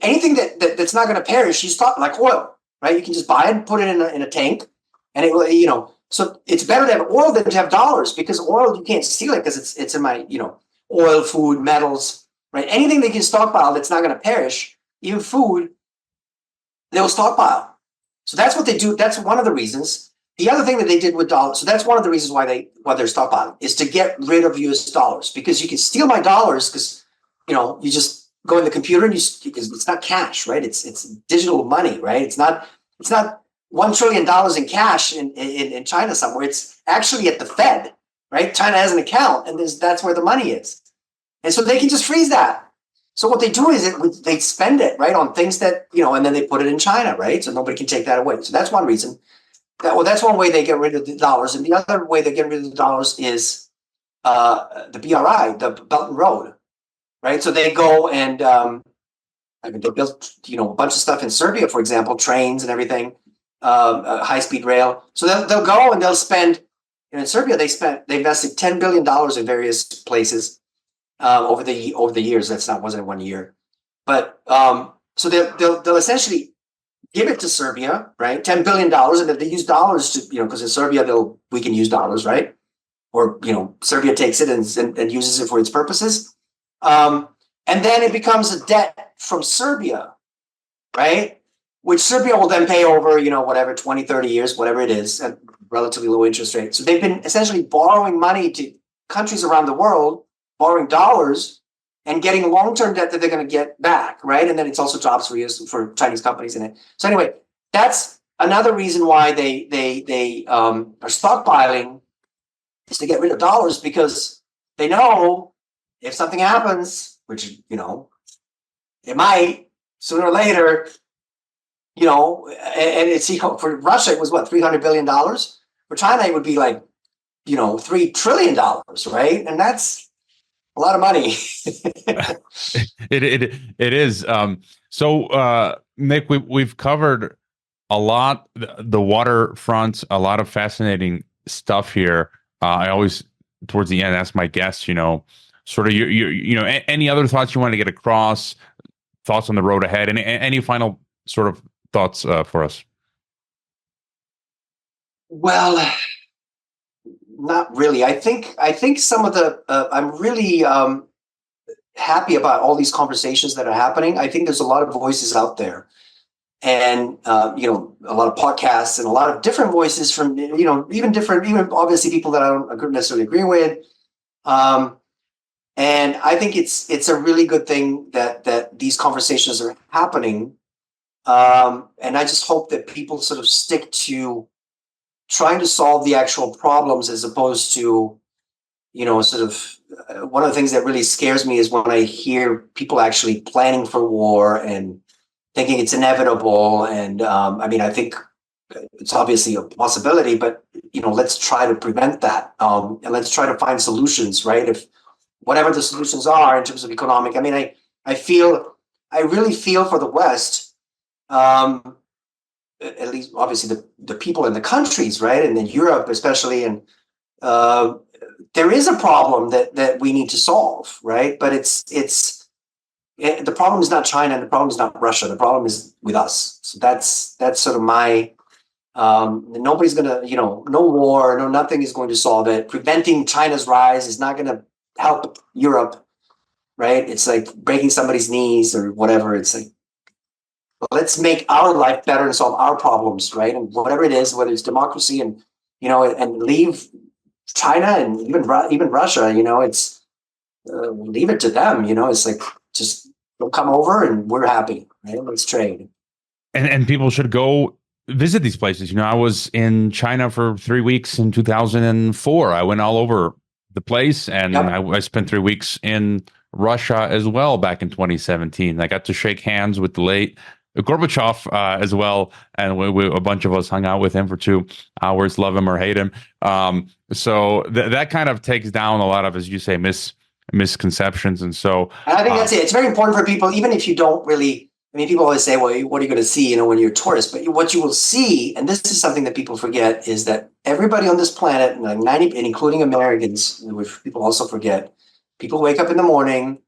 Anything that's not going to perish, you stock, like oil, right? You can just buy it and put it in a tank, and it will, so it's better to have oil than to have dollars, because oil, you can't steal it because it's in my, oil, food, metals, right? Anything they can stockpile that's not going to perish, even food, they'll stockpile. So that's what they do. That's one of the reasons. The other thing that they did with dollars, so that's one of the reasons why they're stockpiling, is to get rid of US dollars, because you can steal my dollars, because, you just go in the computer and because it's not cash, right? It's digital money, right? It's not $1 trillion in cash in China somewhere. It's actually at the Fed, right? China has an account, and that's where the money is. And so they can just freeze that. So what they do is they spend it, right, on things that, and then they put it in China, right? So nobody can take that away. So that's one reason. That's one way they get rid of the dollars. And the other way they get rid of the dollars is the BRI, the Belt and Road, right? So they go and they built, a bunch of stuff in Serbia, for example, trains and everything, high-speed rail. So they'll go and they'll spend, in Serbia, they invested $10 billion in various places over the years. Wasn't 1 year, but so they'll essentially give it to Serbia, right? $10 billion, and if they use dollars to, because in Serbia we can use dollars, right? or Serbia takes it and uses it for its purposes, and then it becomes a debt from Serbia, right? Which Serbia will then pay over, whatever, 20, 30 years, whatever it is, at relatively low interest rate. So they've been essentially borrowing money to countries around the world, borrowing dollars and getting long-term debt that they're going to get back, right? And then it's also jobs for Chinese companies in it. So anyway, that's another reason why they are stockpiling, is to get rid of dollars, because they know if something happens, which, it might sooner or later, and it's, for Russia, it was what, $300 billion? For China, it would be like, $3 trillion, right? And that's a lot of money. It is. So Nik, we've covered a lot, the waterfront, a lot of fascinating stuff here. I always, towards the end, ask my guests, sort of any other thoughts you want to get across, thoughts on the road ahead, and any final sort of thoughts for us? Well, not really. I think some of the I'm really happy about all these conversations that are happening. I think there's a lot of voices out there, and a lot of podcasts and a lot of different voices from even obviously people that I don't necessarily agree with. And I think it's a really good thing that these conversations are happening. And I just hope that people sort of stick to trying to solve the actual problems, as opposed to, sort of one of the things that really scares me is when I hear people actually planning for war and thinking it's inevitable. And I think it's obviously a possibility, but let's try to prevent that, and let's try to find solutions, right? If whatever the solutions are in terms of economic, I really feel for the West. At least obviously the people in the countries, right? And in Europe especially. And there is a problem that we need to solve, right? But the problem is not China, and the problem is not Russia. The problem is with us. So that's sort of my, nobody's going to, no war, no, nothing is going to solve it. Preventing China's rise is not going to help Europe, right? It's like breaking somebody's knees or whatever. It's like, let's make our life better and solve our problems, right? And whatever it is, whether it's democracy and and leave China and even Russia, it's leave it to them. It's like, just they'll come over and we're happy, right? Let's trade. And people should go visit these places. I was in China for 3 weeks in 2004. I went all over the place, and Yep. I spent 3 weeks in Russia as well back in 2017. I got to shake hands with the late Gorbachev as well, and a bunch of us hung out with him for 2 hours. Love him or hate him. So that kind of takes down a lot of, as you say, misconceptions. And so, and I think that's it. It's very important for people, even if you don't really. People always say, "Well, what are you going to see?" When you're a tourist. But what you will see, and this is something that people forget, is that everybody on this planet, like 90, and including Americans, which people also forget, people wake up in the morning,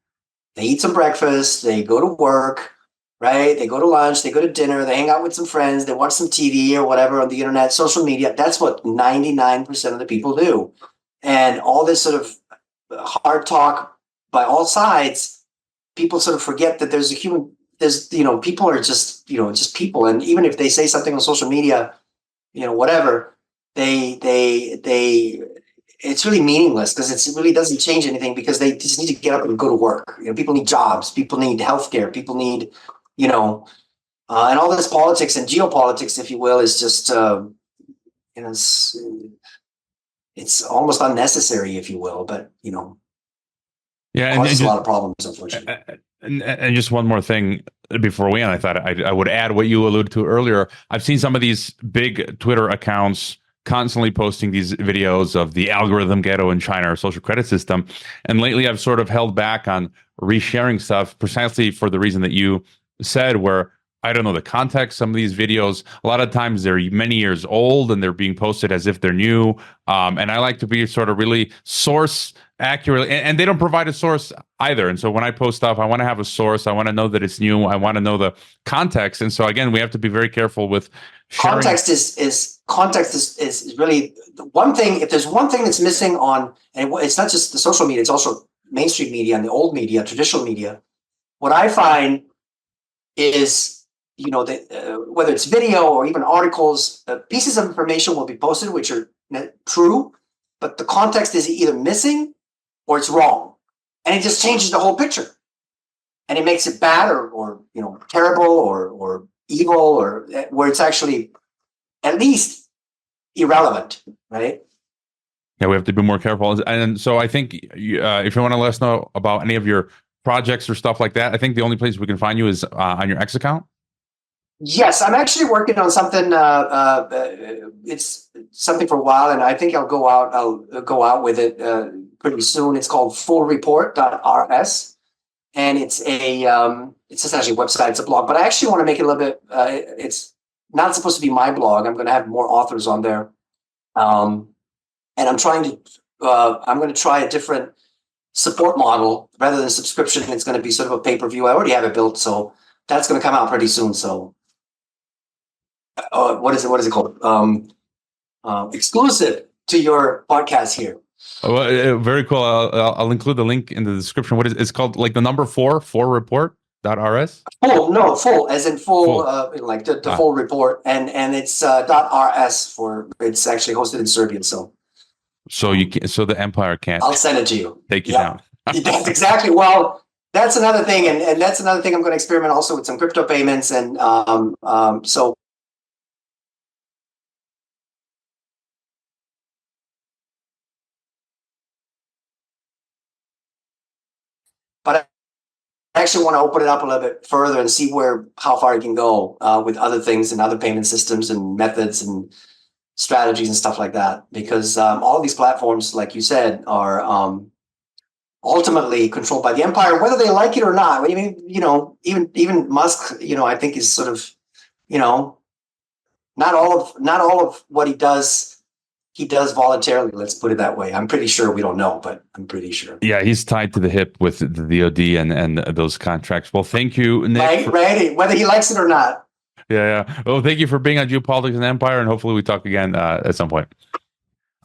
they eat some breakfast, they go to work. Right? They go to lunch, they go to dinner, they hang out with some friends, they watch some TV or whatever on the internet, social media. That's what 99% of the people do. And all this sort of hard talk by all sides, people sort of forget that people are just people. And even if they say something on social media, whatever, it's really meaningless, because it really doesn't change anything, because they just need to get up and go to work. People need jobs, people need healthcare, people need, and all this politics and geopolitics, if you will, is just, it's almost unnecessary, if you will, but, yeah, causes a lot of problems, unfortunately. And just one more thing before we end, I thought I would add what you alluded to earlier. I've seen some of these big Twitter accounts constantly posting these videos of the algorithm ghetto in China, or social credit system. And lately I've sort of held back on resharing stuff, precisely for the reason that you said, where I don't know the context. Some of these videos, a lot of times they're many years old and they're being posted as if they're new. And I like to be sort of really source accurate, and they don't provide a source either. And so when I post stuff, I want to have a source. I want to know that it's new. I want to know the context. And so again, we have to be very careful with sharing. Context is context is really the one thing. If there's one thing that's missing on, and it's not just the social media, it's also mainstream media and the old media, traditional media. What I find is, whether it's video or even articles, pieces of information will be posted which are true, but the context is either missing or it's wrong, and it just changes the whole picture, and it makes it bad or terrible or evil, or where it's actually at least irrelevant, right? Yeah, we have to be more careful. And so I think if you want to let us know about any of your projects or stuff like that, I think the only place we can find you is on your X account. Yes, I'm actually working on something. It's something for a while, and I think I'll go out with it pretty soon. It's called fullreport.rs, and it's just actually a website. It's a blog, but I actually want to make it a little bit. It's not supposed to be my blog. I'm going to have more authors on there, and I'm trying to. I'm going to try a different support model rather than subscription. It's going to be sort of a pay-per-view. I already have it built, so that's going to come out pretty soon. So. What is it called? Exclusive to your podcast here. Oh, very cool. I'll include the link in the description. What is it's called? Like the number 4 report.rs? Full, as in full. Like the full report, and it's .rs for it's actually hosted in Serbian. So the Empire can't. I'll send it to you. Take you down. That's exactly. Well, that's another thing, and that's another thing I'm going to experiment also with some crypto payments, and so. But I actually want to open it up a little bit further and see how far it can go with other things and other payment systems and methods and strategies and stuff like that. Because all of these platforms, like you said, are ultimately controlled by the empire, whether they like it or not. I mean, even Musk, I think is sort of, not all of what he does voluntarily. Let's put it that way. I'm pretty sure we don't know, but I'm pretty sure. Yeah, he's tied to the hip with the DoD and those contracts. Well, thank you, Nik. Right, whether he likes it or not. Yeah. Well, thank you for being on Geopolitics and Empire, and hopefully we talk again at some point.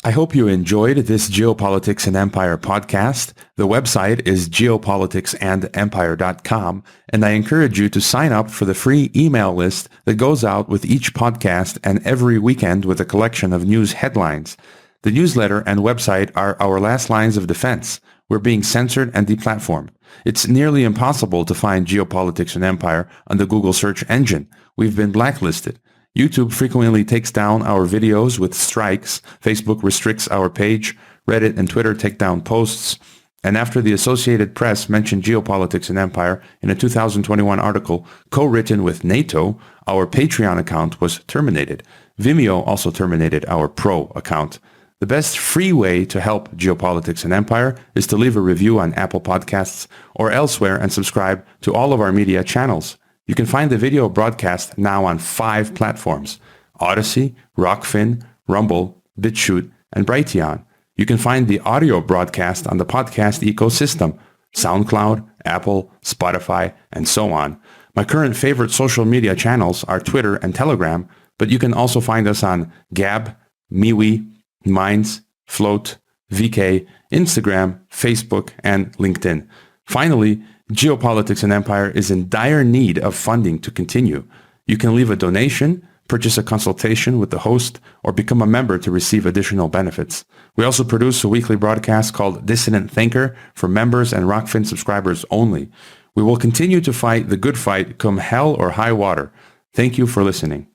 I hope you enjoyed this Geopolitics and Empire podcast. The website is geopoliticsandempire.com, and I encourage you to sign up for the free email list that goes out with each podcast and every weekend with a collection of news headlines. The newsletter and website are our last lines of defense. We're being censored and deplatformed. It's nearly impossible to find Geopolitics and Empire on the Google search engine. We've been blacklisted. YouTube frequently takes down our videos with strikes. Facebook restricts our page. Reddit and Twitter take down posts. And after the Associated Press mentioned Geopolitics and Empire in a 2021 article co-written with NATO, our Patreon account was terminated. Vimeo also terminated our Pro account. The best free way to help Geopolitics and Empire is to leave a review on Apple Podcasts or elsewhere and subscribe to all of our media channels. You can find the video broadcast now on 5 platforms: Odyssey, Rockfin, Rumble, BitChute, and Brighteon. You can find the audio broadcast on the podcast ecosystem: SoundCloud, Apple, Spotify, and so on. My current favorite social media channels are Twitter and Telegram, but you can also find us on Gab, MeWe, Minds, Float, VK, Instagram, Facebook, and LinkedIn. Finally, Geopolitics and Empire is in dire need of funding to continue. You can leave a donation, purchase a consultation with the host, or become a member to receive additional benefits. We also produce a weekly broadcast called Dissident Thinker for members and Rockfin subscribers only. We will continue to fight the good fight come hell or high water. Thank you for listening.